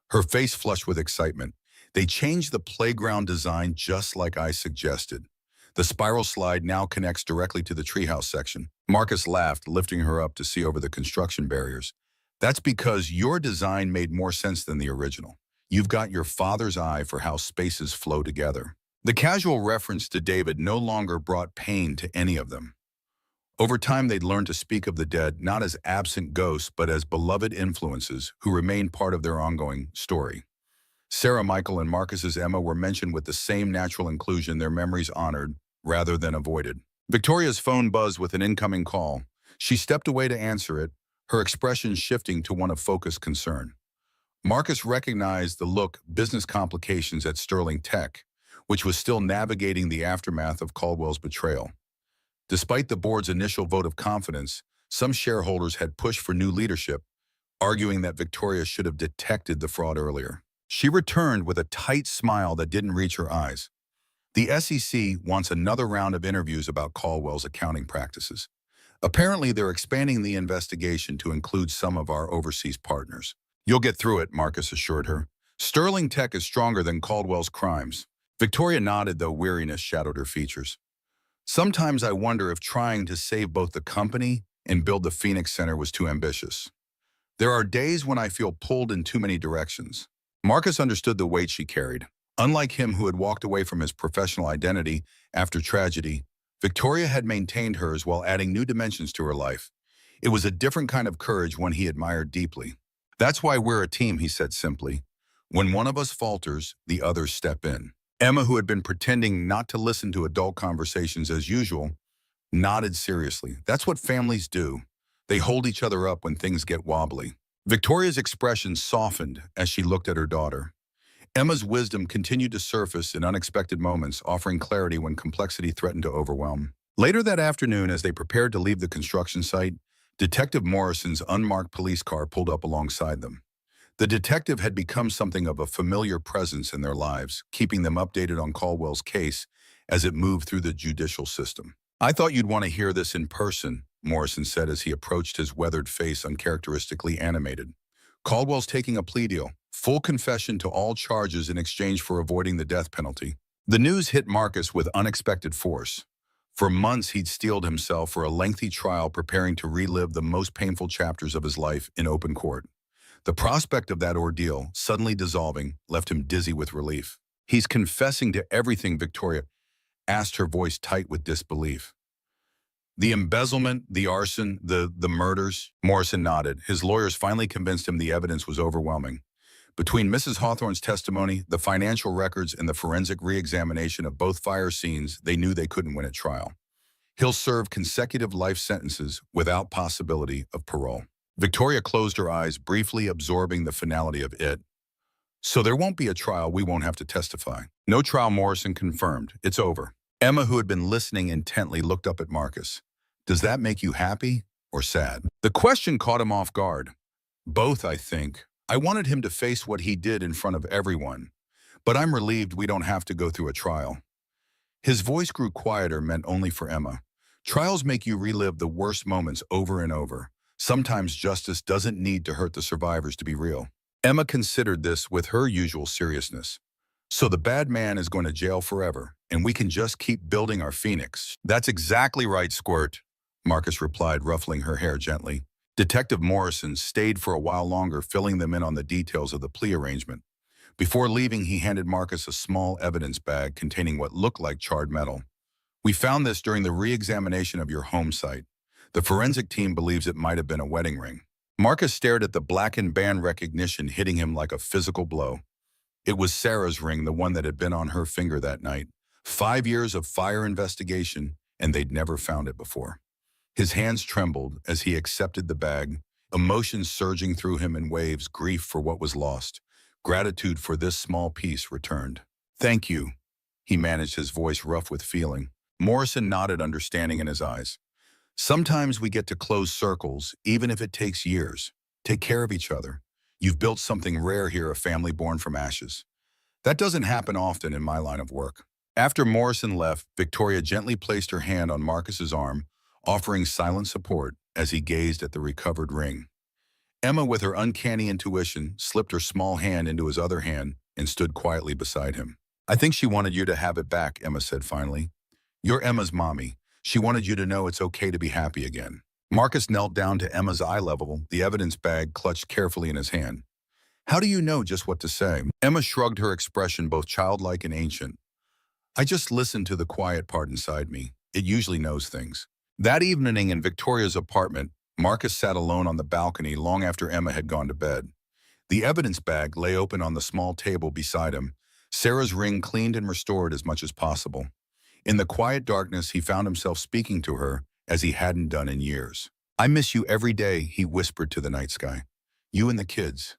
her face flushed with excitement. "They changed the playground design just like I suggested. The spiral slide now connects directly to the treehouse section. Marcus laughed, lifting her up to see over the construction barriers. That's because your design made more sense than the original. You've got your father's eye for how spaces flow together. The casual reference to David no longer brought pain to any of them. Over time, they'd learned to speak of the dead not as absent ghosts, but as beloved influences who remained part of their ongoing story. Sarah, Michael, and Marcus's Emma were mentioned with the same natural inclusion, their memories honored rather than avoided. Victoria's phone buzzed with an incoming call. She stepped away to answer it, her expression shifting to one of focused concern. Marcus recognized the look business complications at Sterling Tech, which was still navigating the aftermath of Caldwell's betrayal. Despite the board's initial vote of confidence, some shareholders had pushed for new leadership, arguing that Victoria should have detected the fraud earlier. She returned with a tight smile that didn't reach her eyes. The SEC wants another round of interviews about Caldwell's accounting practices. Apparently, they're expanding the investigation to include some of our overseas partners. You'll get through it, Marcus assured her. Sterling Tech is stronger than Caldwell's crimes. Victoria nodded, though weariness shadowed her features. Sometimes I wonder if trying to save both the company and build the Phoenix Center was too ambitious. There are days when I feel pulled in too many directions. Marcus understood the weight she carried. Unlike him, who had walked away from his professional identity after tragedy, Victoria had maintained hers while adding new dimensions to her life. It was a different kind of courage, one he admired deeply. That's why we're a team, he said simply. When one of us falters, the others step in. Emma, who had been pretending not to listen to adult conversations as usual, nodded seriously. That's what families do. They hold each other up when things get wobbly. Victoria's expression softened as she looked at her daughter. Emma's wisdom continued to surface in unexpected moments, offering clarity when complexity threatened to overwhelm. Later that afternoon, as they prepared to leave the construction site, Detective Morrison's unmarked police car pulled up alongside them. The detective had become something of a familiar presence in their lives, keeping them updated on Caldwell's case as it moved through the judicial system. I thought you'd want to hear this in person, Morrison said as he approached, his weathered face uncharacteristically animated. Caldwell's taking a plea deal, full confession to all charges in exchange for avoiding the death penalty. The news hit Marcus with unexpected force. For months, he'd steeled himself for a lengthy trial, preparing to relive the most painful chapters of his life in open court. The prospect of that ordeal suddenly dissolving left him dizzy with relief. He's confessing to everything, Victoria asked, her voice tight with disbelief. The embezzlement, the arson, the murders? Morrison nodded. His lawyers finally convinced him the evidence was overwhelming. Between Mrs. Hawthorne's testimony, the financial records, and the forensic re-examination of both fire scenes, they knew they couldn't win at trial. He'll serve consecutive life sentences without possibility of parole. Victoria closed her eyes, briefly absorbing the finality of it. So there won't be a trial, we won't have to testify. No trial, Morrison confirmed. It's over. Emma, who had been listening intently, looked up at Marcus. Does that make you happy or sad? The question caught him off guard. Both, I think. I wanted him to face what he did in front of everyone. But I'm relieved we don't have to go through a trial. His voice grew quieter, meant only for Emma. Trials make you relive the worst moments over and over. Sometimes justice doesn't need to hurt the survivors to be real. Emma considered this with her usual seriousness. So the bad man is going to jail forever, and we can just keep building our Phoenix. That's exactly right, Squirt, Marcus replied, ruffling her hair gently. Detective Morrison stayed for a while longer, filling them in on the details of the plea arrangement. Before leaving, he handed Marcus a small evidence bag containing what looked like charred metal. We found this during the re-examination of your home site. The forensic team believes it might have been a wedding ring. Marcus stared at the blackened band, recognition hitting him like a physical blow. It was Sarah's ring, the one that had been on her finger that night. 5 years of fire investigation, and they'd never found it before. His hands trembled as he accepted the bag, emotions surging through him in waves, grief for what was lost. Gratitude for this small piece returned. Thank you, he managed, his voice rough with feeling. Morrison nodded, understanding in his eyes. Sometimes we get to close circles, even if it takes years. Take care of each other. You've built something rare here, a family born from ashes. That doesn't happen often in my line of work. After Morrison left, Victoria gently placed her hand on Marcus's arm, offering silent support as he gazed at the recovered ring. Emma, with her uncanny intuition, slipped her small hand into his other hand and stood quietly beside him. I think she wanted you to have it back, Emma said finally. You're Emma's mommy. She wanted you to know it's okay to be happy again. Marcus knelt down to Emma's eye level, the evidence bag clutched carefully in his hand. How do you know just what to say? Emma shrugged, her expression both childlike and ancient. I just listened to the quiet part inside me. It usually knows things. That evening in Victoria's apartment, Marcus sat alone on the balcony long after Emma had gone to bed. The evidence bag lay open on the small table beside him, Sarah's ring cleaned and restored as much as possible. In the quiet darkness, he found himself speaking to her as he hadn't done in years. I miss you every day, he whispered to the night sky. You and the kids.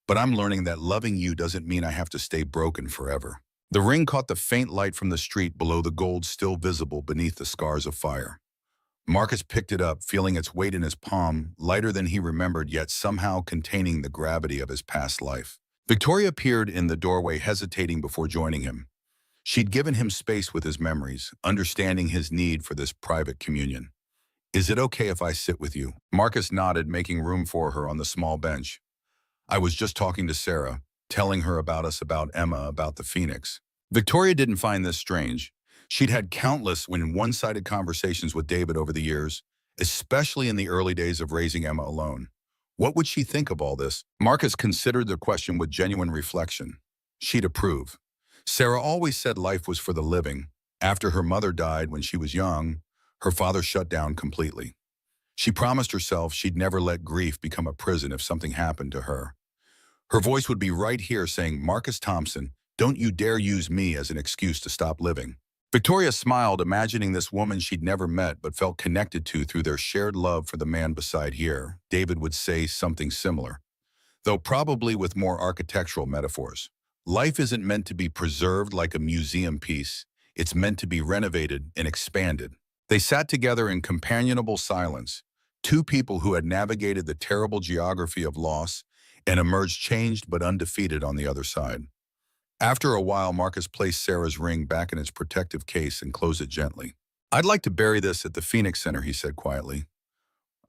But I'm learning that loving you doesn't mean I have to stay broken forever. The ring caught the faint light from the street below, the gold still visible beneath the scars of fire. Marcus picked it up, feeling its weight in his palm, lighter than he remembered, yet somehow containing the gravity of his past life. Victoria appeared in the doorway, hesitating before joining him. She'd given him space with his memories, understanding his need for this private communion. Is it okay if I sit with you? Marcus nodded, making room for her on the small bench. I was just talking to Sarah, telling her about us, about Emma, about the Phoenix. Victoria didn't find this strange. She'd had countless one-sided conversations with David over the years, especially in the early days of raising Emma alone. What would she think of all this? Marcus considered the question with genuine reflection. She'd approve. Sarah always said life was for the living. After her mother died when she was young, her father shut down completely. She promised herself she'd never let grief become a prison if something happened to her. Her voice would be right here saying, Marcus Thompson, don't you dare use me as an excuse to stop living. Victoria smiled, imagining this woman she'd never met but felt connected to through their shared love for the man beside here. David would say something similar, though probably with more architectural metaphors. Life isn't meant to be preserved like a museum piece. It's meant to be renovated and expanded. They sat together in companionable silence, two people who had navigated the terrible geography of loss and emerged changed but undefeated on the other side. After a while, Marcus placed Sarah's ring back in its protective case and closed it gently. I'd like to bury this at the Phoenix Center, he said quietly.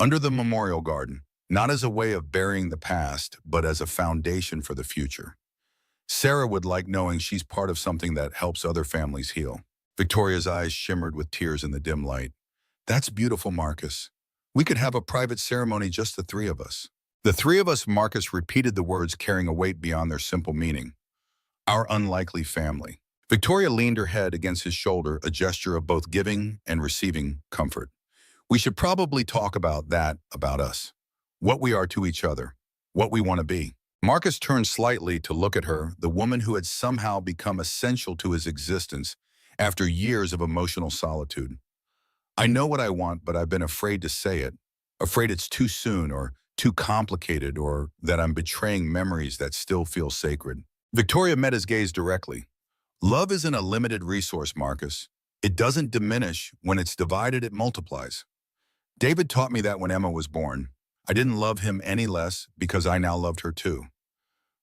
Under the memorial garden, not as a way of burying the past, but as a foundation for the future. Sarah would like knowing she's part of something that helps other families heal. Victoria's eyes shimmered with tears in the dim light. That's beautiful, Marcus. We could have a private ceremony, just the three of us. The three of us, Marcus repeated the words, carrying a weight beyond their simple meaning. Our unlikely family. Victoria leaned her head against his shoulder, a gesture of both giving and receiving comfort. We should probably talk about that, about us. What we are to each other. What we want to be. Marcus turned slightly to look at her, the woman who had somehow become essential to his existence after years of emotional solitude. I know what I want, but I've been afraid to say it. Afraid it's too soon or too complicated, or that I'm betraying memories that still feel sacred. Victoria met his gaze directly. Love isn't a limited resource, Marcus. It doesn't diminish. When it's divided, it multiplies. David taught me that when Emma was born. I didn't love him any less because I now loved her too.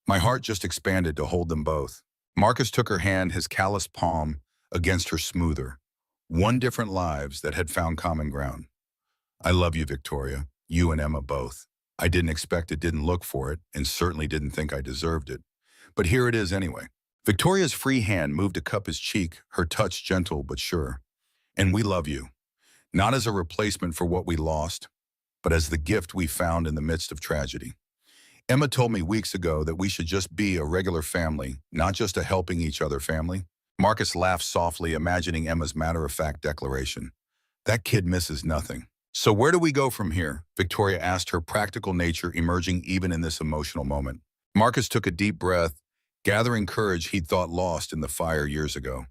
My heart just expanded to hold them both. Marcus took her hand, his calloused palm against her smoother. One different lives that had found common ground. I love you, Victoria. You and Emma both. I didn't expect it, didn't look for it, and certainly didn't think I deserved it. But here it is anyway. Victoria's free hand moved to cup his cheek, her touch gentle but sure. And we love you. Not as a replacement for what we lost, but as the gift we found in the midst of tragedy. Emma told me weeks ago that we should just be a regular family, not just a helping each other family. Marcus laughed softly, imagining Emma's matter-of-fact declaration. That kid misses nothing. So where do we go from here? Victoria asked, her practical nature emerging even in this emotional moment. Marcus took a deep breath, gathering courage he'd thought lost in the fire years ago.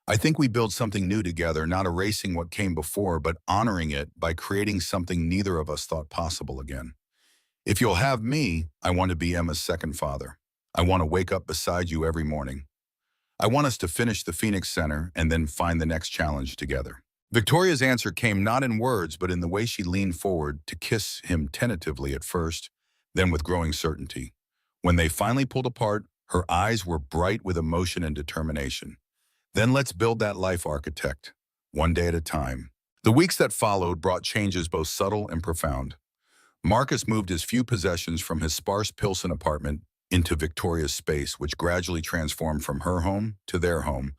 I think we build something new together, not erasing what came before, but honoring it by creating something neither of us thought possible again. If you'll have me, I want to be Emma's second father. I want to wake up beside you every morning. I want us to finish the Phoenix Center and then find the next challenge together. Victoria's answer came not in words, but in the way she leaned forward to kiss him tentatively at first, then with growing certainty. When they finally pulled apart, her eyes were bright with emotion and determination. Then let's build that life, architect, one day at a time. The weeks that followed brought changes both subtle and profound. Marcus moved his few possessions from his sparse Pilsen apartment into Victoria's space, which gradually transformed from her home to their home.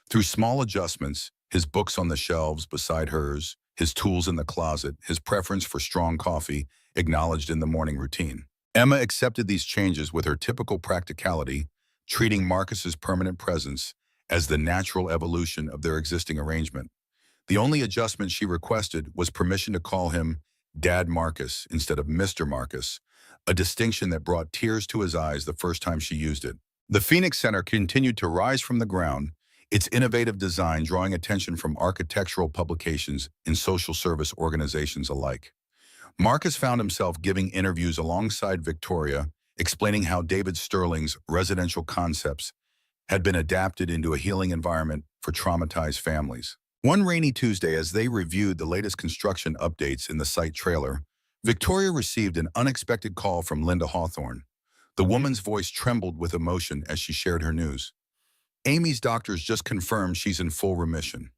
Through small adjustments, his books on the shelves beside hers, his tools in the closet, his preference for strong coffee acknowledged in the morning routine. Emma accepted these changes with her typical practicality, treating Marcus's permanent presence as the natural evolution of their existing arrangement. The only adjustment she requested was permission to call him Dad Marcus instead of Mr. Marcus, a distinction that brought tears to his eyes the first time she used it. The Phoenix Center continued to rise from the ground, its innovative design drawing attention from architectural publications and social service organizations alike. Marcus found himself giving interviews alongside Victoria, explaining how David Sterling's residential concepts had been adapted into a healing environment for traumatized families. One rainy Tuesday, as they reviewed the latest construction updates in the site trailer, Victoria received an unexpected call from Linda Hawthorne. The woman's voice trembled with emotion as she shared her news. Amy's doctors just confirmed she's in full remission.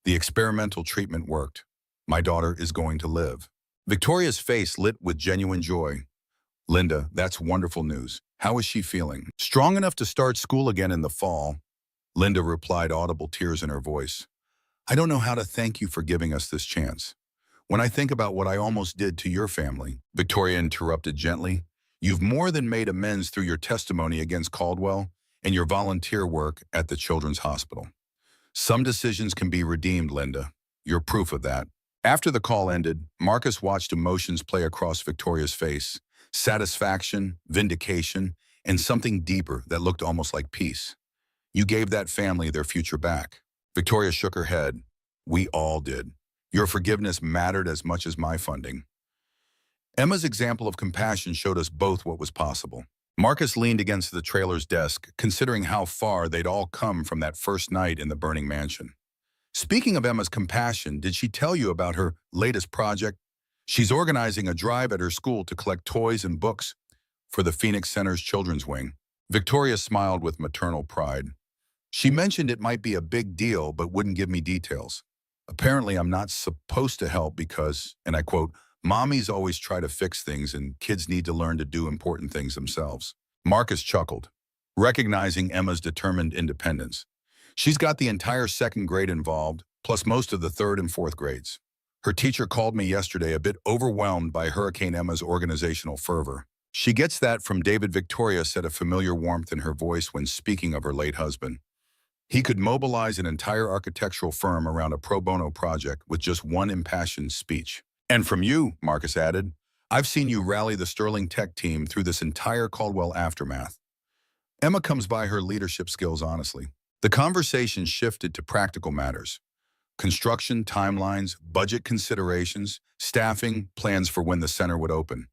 The experimental treatment worked. My daughter is going to live. Victoria's face lit with genuine joy. Linda, that's wonderful news. How is she feeling? Strong enough to start school again in the fall. Linda replied, audible tears in her voice. I don't know how to thank you for giving us this chance. When I think about what I almost did to your family, Victoria interrupted gently, you've more than made amends through your testimony against Caldwell and your volunteer work at the Children's Hospital. Some decisions can be redeemed, Linda. You're proof of that. After the call ended, Marcus watched emotions play across Victoria's face, satisfaction, vindication, and something deeper that looked almost like peace. You gave that family their future back. Victoria shook her head. We all did. Your forgiveness mattered as much as my funding. Emma's example of compassion showed us both what was possible. Marcus leaned against the trailer's desk, considering how far they'd all come from that first night in the burning mansion. Speaking of Emma's compassion, did she tell you about her latest project? She's organizing a drive at her school to collect toys and books for the Phoenix Center's children's wing. Victoria smiled with maternal pride. She mentioned it might be a big deal, but wouldn't give me details. Apparently, I'm not supposed to help because, and I quote, mommies always try to fix things and kids need to learn to do important things themselves. Marcus chuckled, recognizing Emma's determined independence. She's got the entire second grade involved, plus most of the third and fourth grades. Her teacher called me yesterday a bit overwhelmed by Hurricane Emma's organizational fervor. She gets that from David. Victoria said, a familiar warmth in her voice when speaking of her late husband. He could mobilize an entire architectural firm around a pro bono project with just one impassioned speech. And from you, Marcus added, I've seen you rally the Sterling Tech team through this entire Caldwell aftermath. Emma comes by her leadership skills honestly. The conversation shifted to practical matters. Construction, timelines, budget considerations, staffing, plans for when the center would open.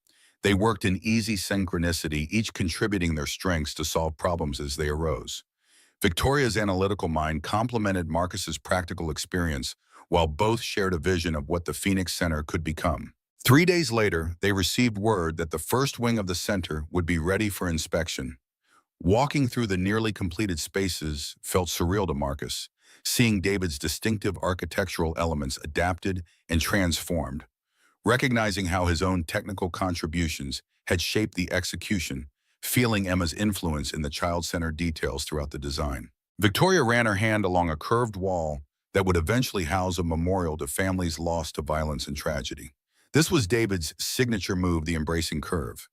They worked in easy synchronicity, each contributing their strengths to solve problems as they arose. Victoria's analytical mind complemented Marcus's practical experience, while both shared a vision of what the Phoenix Center could become. 3 days later, they received word that the first wing of the center would be ready for inspection. Walking through the nearly completed spaces felt surreal to Marcus, seeing David's distinctive architectural elements adapted and transformed. Recognizing how his own technical contributions had shaped the execution, feeling Emma's influence in the child-centered details throughout the design. Victoria ran her hand along a curved wall that would eventually house a memorial to families lost to violence and tragedy. This was David's signature move, the embracing curve.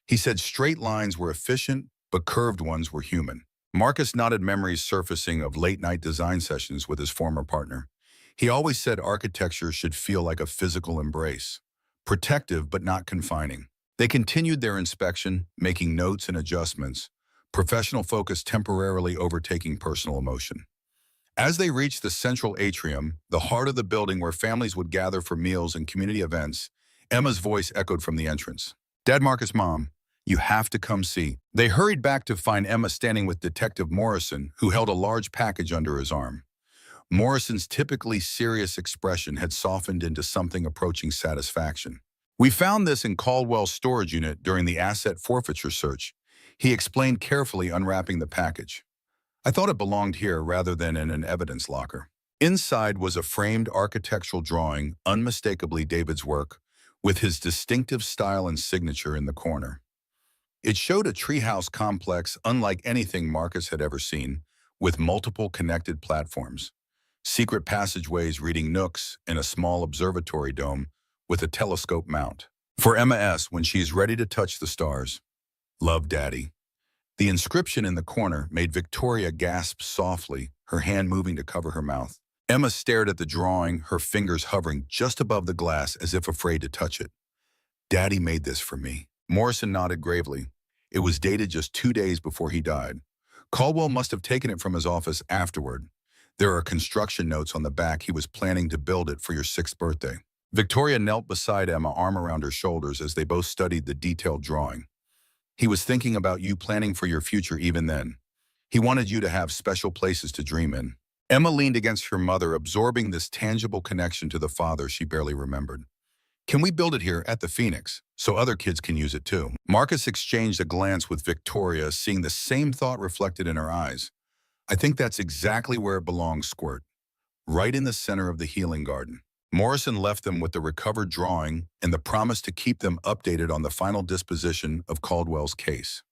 He said straight lines were efficient, but curved ones were human. Marcus nodded, memories surfacing of late-night design sessions with his former partner. He always said architecture should feel like a physical embrace, protective but not confining. They continued their inspection, making notes and adjustments, professional focus temporarily overtaking personal emotion. As they reached the central atrium, the heart of the building where families would gather for meals and community events, Emma's voice echoed from the entrance. Dad, Marcus, Mom, you have to come see. They hurried back to find Emma standing with Detective Morrison, who held a large package under his arm. Morrison's typically serious expression had softened into something approaching satisfaction. We found this in Caldwell's storage unit during the asset forfeiture search. He explained, carefully unwrapping the package. I thought it belonged here rather than in an evidence locker. Inside was a framed architectural drawing, unmistakably David's work, with his distinctive style and signature in the corner. It showed a treehouse complex unlike anything Marcus had ever seen, with multiple connected platforms. secret passageways reading nooks, and a small observatory dome with a telescope mount. For Emma S., when she is ready to touch the stars, love Daddy. The inscription in the corner made Victoria gasp softly, her hand moving to cover her mouth. Emma stared at the drawing, her fingers hovering just above the glass as if afraid to touch it. Daddy made this for me. Morrison nodded gravely. It was dated just 2 days before he died. Caldwell must have taken it from his office afterward. There are construction notes on the back. He was planning to build it for your 6th birthday. Victoria knelt beside Emma, arm around her shoulders as they both studied the detailed drawing. He was thinking about you, planning for your future even then. He wanted you to have special places to dream in. Emma leaned against her mother, absorbing this tangible connection to the father she barely remembered. Can we build it here at the Phoenix so other kids can use it too? Marcus exchanged a glance with Victoria, seeing the same thought reflected in her eyes. I think that's exactly where it belongs, Squirt. Right in the center of the healing garden. Morrison left them with the recovered drawing and the promise to keep them updated on the final disposition of Caldwell's case.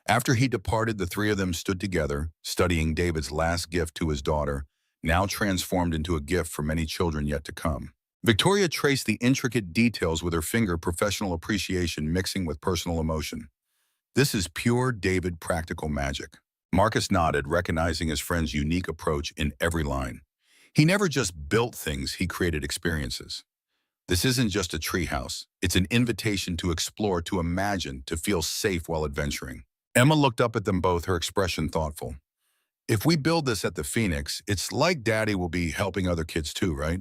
After he departed, the three of them stood together, studying David's last gift to his daughter, now transformed into a gift for many children yet to come. Victoria traced the intricate details with her finger, professional appreciation mixing with personal emotion. This is pure David practical magic. Marcus nodded, recognizing his friend's unique approach in every line. He never just built things, he created experiences. This isn't just a treehouse. It's an invitation to explore, to imagine, to feel safe while adventuring. Emma looked up at them both, her expression thoughtful. If we build this at the Phoenix, it's like Daddy will be helping other kids too, right?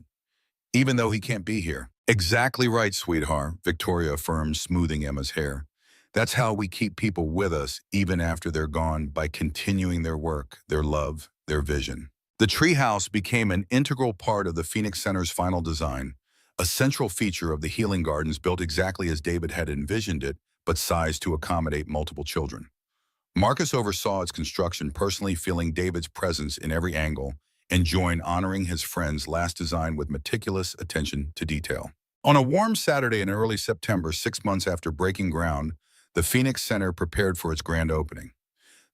Even though he can't be here. Exactly right, sweetheart, Victoria affirmed, smoothing Emma's hair. That's how we keep people with us even after they're gone, by continuing their work, their love, their vision. The treehouse became an integral part of the Phoenix Center's final design, a central feature of the healing gardens built exactly as David had envisioned it, but sized to accommodate multiple children. Marcus oversaw its construction, personally feeling David's presence in every angle, and joined honoring his friend's last design with meticulous attention to detail. On a warm Saturday in early September, 6 months after breaking ground, the Phoenix Center prepared for its grand opening.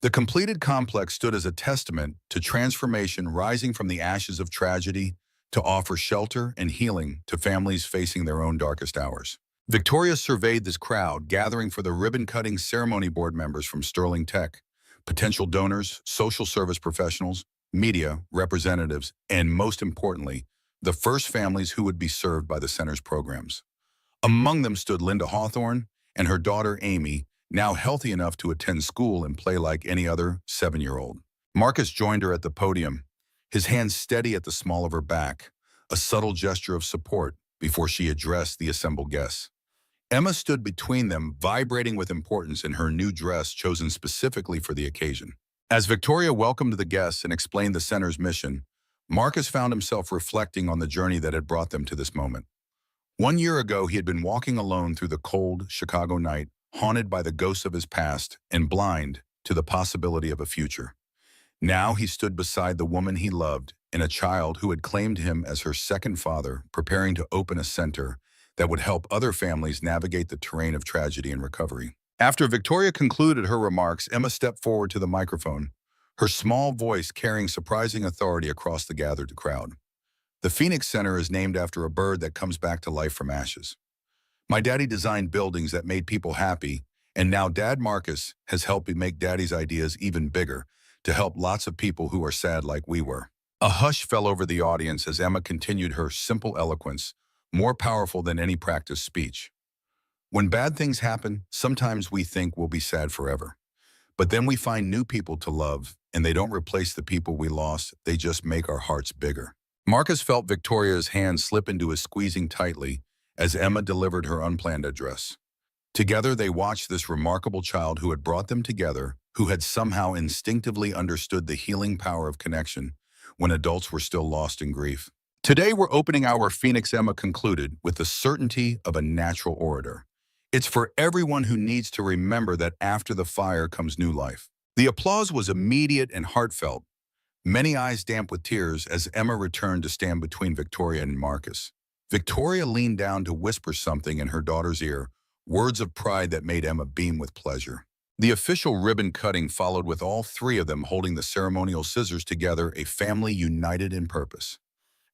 The completed complex stood as a testament to transformation, rising from the ashes of tragedy to offer shelter and healing to families facing their own darkest hours. Victoria surveyed this crowd, gathering for the ribbon-cutting ceremony. Board members from Sterling Tech, potential donors, social service professionals, media, representatives, and most importantly, the first families who would be served by the center's programs. Among them stood Linda Hawthorne and her daughter Amy, now healthy enough to attend school and play like any other 7-year-old. Marcus joined her at the podium, his hand steady at the small of her back, a subtle gesture of support before she addressed the assembled guests. Emma stood between them, vibrating with importance in her new dress chosen specifically for the occasion. As Victoria welcomed the guests and explained the center's mission, Marcus found himself reflecting on the journey that had brought them to this moment. 1 year ago, he had been walking alone through the cold Chicago night, haunted by the ghosts of his past and blind to the possibility of a future. Now he stood beside the woman he loved and a child who had claimed him as her second father, preparing to open a center that would help other families navigate the terrain of tragedy and recovery. After Victoria concluded her remarks, Emma stepped forward to the microphone, her small voice carrying surprising authority across the gathered crowd. The Phoenix Center is named after a bird that comes back to life from ashes. My daddy designed buildings that made people happy, and now Dad Marcus has helped me make Daddy's ideas even bigger to help lots of people who are sad like we were. A hush fell over the audience as Emma continued her simple eloquence, more powerful than any practiced speech. When bad things happen, sometimes we think we'll be sad forever. But then we find new people to love, and they don't replace the people we lost, they just make our hearts bigger. Marcus felt Victoria's hand slip into his, squeezing tightly as Emma delivered her unplanned address. Together they watched this remarkable child who had brought them together, who had somehow instinctively understood the healing power of connection when adults were still lost in grief. Today we're opening our Phoenix, Emma concluded, with the certainty of a natural orator. It's for everyone who needs to remember that after the fire comes new life. The applause was immediate and heartfelt, many eyes damp with tears as Emma returned to stand between Victoria and Marcus. Victoria leaned down to whisper something in her daughter's ear, words of pride that made Emma beam with pleasure. The official ribbon cutting followed, with all three of them holding the ceremonial scissors together, a family united in purpose.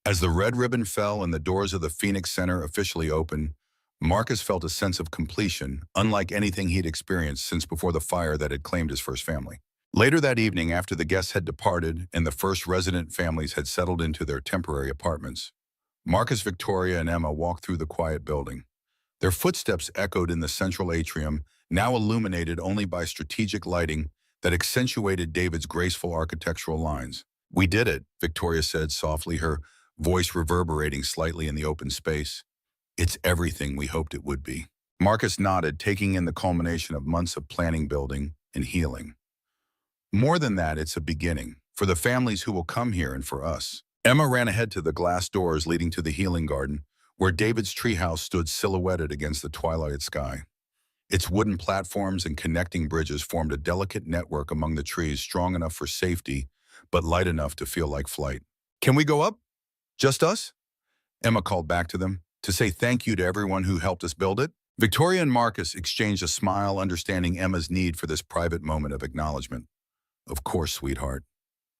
As the red ribbon fell and the doors of the Phoenix Center officially opened, Marcus felt a sense of completion, unlike anything he'd experienced since before the fire that had claimed his first family. Later that evening, after the guests had departed and the first resident families had settled into their temporary apartments, Marcus, Victoria, and Emma walked through the quiet building. Their footsteps echoed in the central atrium, now illuminated only by strategic lighting that accentuated David's graceful architectural lines. "We did it," Victoria said softly, her voice reverberating slightly in the open space. "It's everything we hoped it would be." Marcus nodded, taking in the culmination of months of planning, building, and healing. "More than that, it's a beginning, for the families who will come here and for us." Emma ran ahead to the glass doors leading to the healing garden, where David's treehouse stood silhouetted against the twilight sky. Its wooden platforms and connecting bridges formed a delicate network among the trees, strong enough for safety, but light enough to feel like flight. "Can we go up? Just us?" Emma called back to them, "to say thank you to everyone who helped us build it." Victoria and Marcus exchanged a smile, understanding Emma's need for this private moment of acknowledgement. "Of course, sweetheart.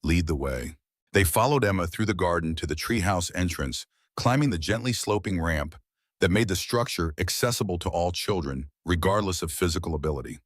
Lead the way." They followed Emma through the garden to the treehouse entrance, climbing the gently sloping ramp that made the structure accessible to all children, regardless of physical ability.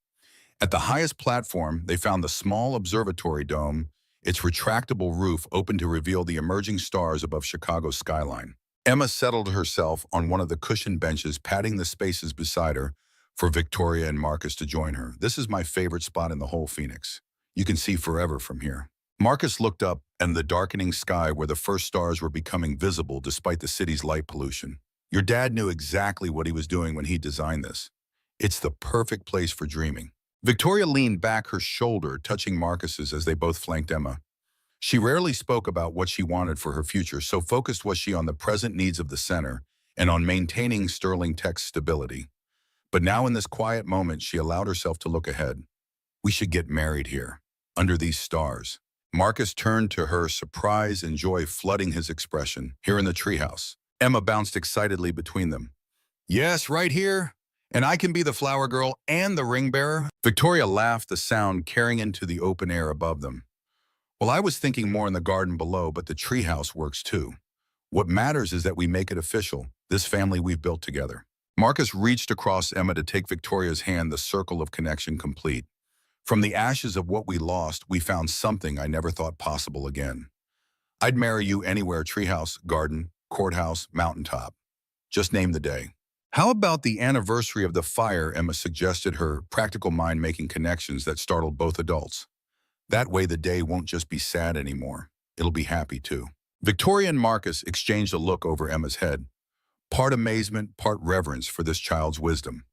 At the highest platform, they found the small observatory dome, its retractable roof open to reveal the emerging stars above Chicago's skyline. Emma settled herself on one of the cushioned benches, patting the spaces beside her for Victoria and Marcus to join her. "This is my favorite spot in the whole Phoenix. You can see forever from here." Marcus looked up and the darkening sky where the first stars were becoming visible despite the city's light pollution. "Your dad knew exactly what he was doing when he designed this. It's the perfect place for dreaming." Victoria leaned back, her shoulder touching Marcus's as they both flanked Emma. She rarely spoke about what she wanted for her future, so focused was she on the present needs of the center and on maintaining Sterling Tech's stability. But now in this quiet moment, she allowed herself to look ahead. "We should get married here, under these stars." Marcus turned to her, surprise and joy flooding his expression. "Here in the treehouse." Emma bounced excitedly between them. "Yes, right here. And I can be the flower girl and the ring bearer." Victoria laughed, the sound carrying into the open air above them. "Well, I was thinking more in the garden below, but the treehouse works too. What matters is that we make it official, this family we've built together." Marcus reached across Emma to take Victoria's hand, the circle of connection complete. "From the ashes of what we lost, we found something I never thought possible again. I'd marry you anywhere, treehouse, garden, courthouse, mountaintop. Just name the day." "How about the anniversary of the fire?" Emma suggested, her practical mind making connections that startled both adults. "That way the day won't just be sad anymore. It'll be happy too." Victoria and Marcus exchanged a look over Emma's head, part amazement, part reverence for this child's wisdom.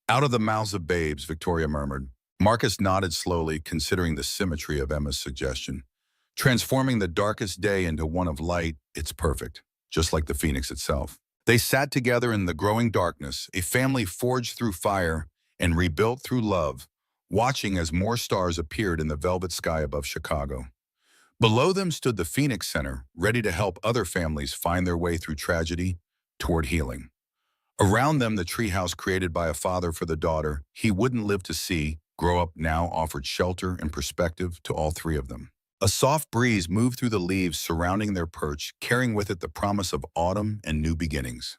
"Out of the mouths of babes," Victoria murmured. Marcus nodded slowly, considering the symmetry of Emma's suggestion. "Transforming the darkest day into one of light, it's perfect, just like the Phoenix itself." They sat together in the growing darkness, a family forged through fire and rebuilt through love, watching as more stars appeared in the velvet sky above Chicago. Below them stood the Phoenix Center, ready to help other families find their way through tragedy toward healing. Around them, the treehouse created by a father for the daughter he wouldn't live to see grow up now offered shelter and perspective to all three of them. A soft breeze moved through the leaves surrounding their perch, carrying with it the promise of autumn and new beginnings.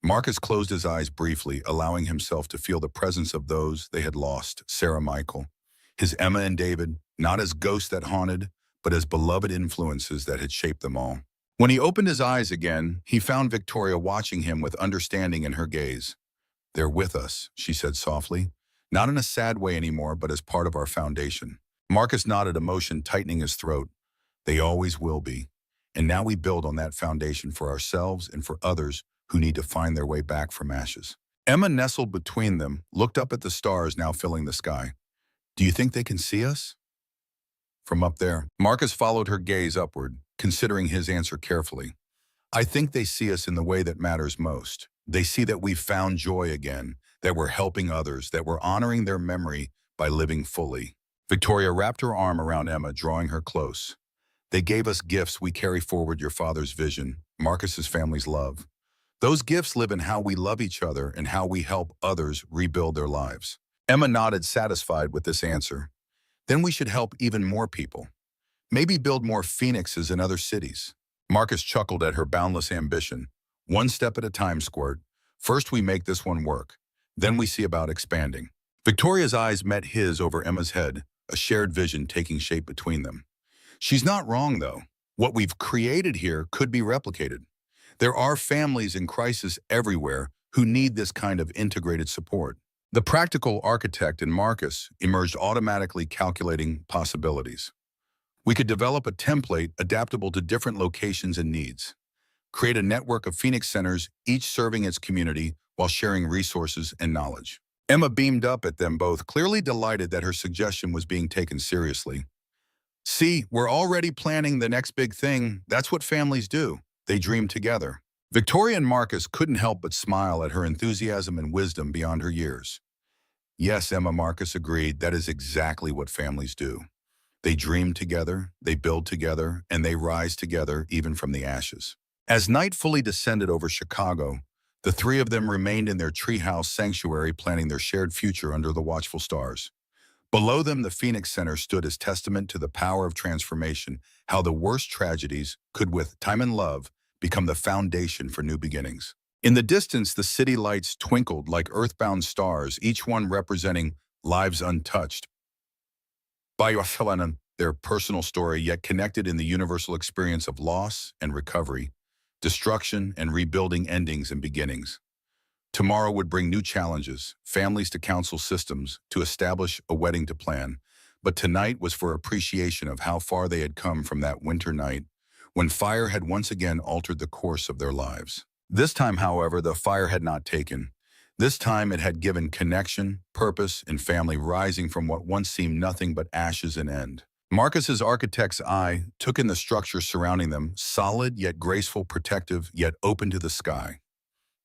Marcus closed his eyes briefly, allowing himself to feel the presence of those they had lost, Sarah, Michael, his Emma and David, not as ghosts that haunted, but as beloved influences that had shaped them all. When he opened his eyes again, he found Victoria watching him with understanding in her gaze. "They're with us," she said softly, "not in a sad way anymore, but as part of our foundation." Marcus nodded, emotion tightening his throat. "They always will be. And now we build on that foundation for ourselves and for others who need to find their way back from ashes." Emma nestled between them, looked up at the stars now filling the sky. "Do you think they can see us?" "From up there." Marcus followed her gaze upward, considering his answer carefully. "I think they see us in the way that matters most. They see that we've found joy again, that we're helping others, that we're honoring their memory by living fully." Victoria wrapped her arm around Emma, drawing her close. "They gave us gifts. We carry forward your father's vision, Marcus's family's love. Those gifts live in how we love each other and how we help others rebuild their lives." Emma nodded, satisfied with this answer. "Then we should help even more people. Maybe build more Phoenixes in other cities." Marcus chuckled at her boundless ambition. One step at a time, Squirt. First we make this one work. Then we see about expanding. Victoria's eyes met his over Emma's head, a shared vision taking shape between them. She's not wrong, though. What we've created here could be replicated. There are families in crisis everywhere who need this kind of integrated support. The practical architect in Marcus emerged automatically calculating possibilities. We could develop a template adaptable to different locations and needs. Create a network of Phoenix centers, each serving its community while sharing resources and knowledge. Emma beamed up at them both, clearly delighted that her suggestion was being taken seriously. See, we're already planning the next big thing. That's what families do. They dream together. Victoria and Marcus couldn't help but smile at her enthusiasm and wisdom beyond her years. Yes, Emma, Marcus agreed, that is exactly what families do. They dream together, they build together, and they rise together even from the ashes. As night fully descended over Chicago, the three of them remained in their treehouse sanctuary planning their shared future under the watchful stars. Below them, the Phoenix Center stood as testament to the power of transformation, how the worst tragedies could, with time and love, become the foundation for new beginnings. In the distance, the city lights twinkled like earthbound stars, each one representing lives untouched by their personal story, yet connected in the universal experience of loss and recovery, destruction and rebuilding, endings and beginnings. Tomorrow would bring new challenges, families to counsel systems, to establish a wedding to plan. But tonight was for appreciation of how far they had come from that winter night when fire had once again altered the course of their lives. This time, however, the fire had not taken. This time it had given connection, purpose, and family, rising from what once seemed nothing but ashes and end. Marcus's architect's eye took in the structure surrounding them, solid yet graceful, protective yet open to the sky.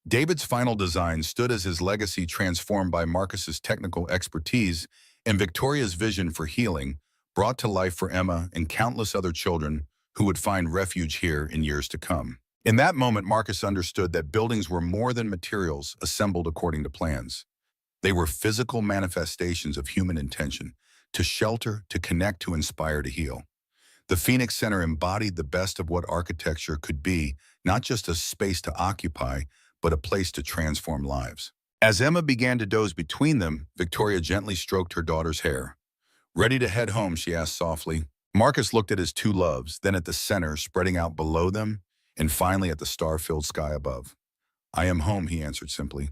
David's final design stood as his legacy, transformed by Marcus's technical expertise and Victoria's vision for healing, brought to life for Emma and countless other children who would find refuge here in years to come. In that moment, Marcus understood that buildings were more than materials assembled according to plans. They were physical manifestations of human intention, to shelter, to connect, to inspire, to heal. The Phoenix Center embodied the best of what architecture could be, not just a space to occupy, but a place to transform lives. As Emma began to doze between them, Victoria gently stroked her daughter's hair. Ready to head home, she asked softly. Marcus looked at his two loves, then at the center spreading out below them, and finally at the star-filled sky above. I am home, he answered simply.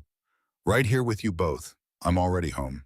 Right here with you both. I'm already home.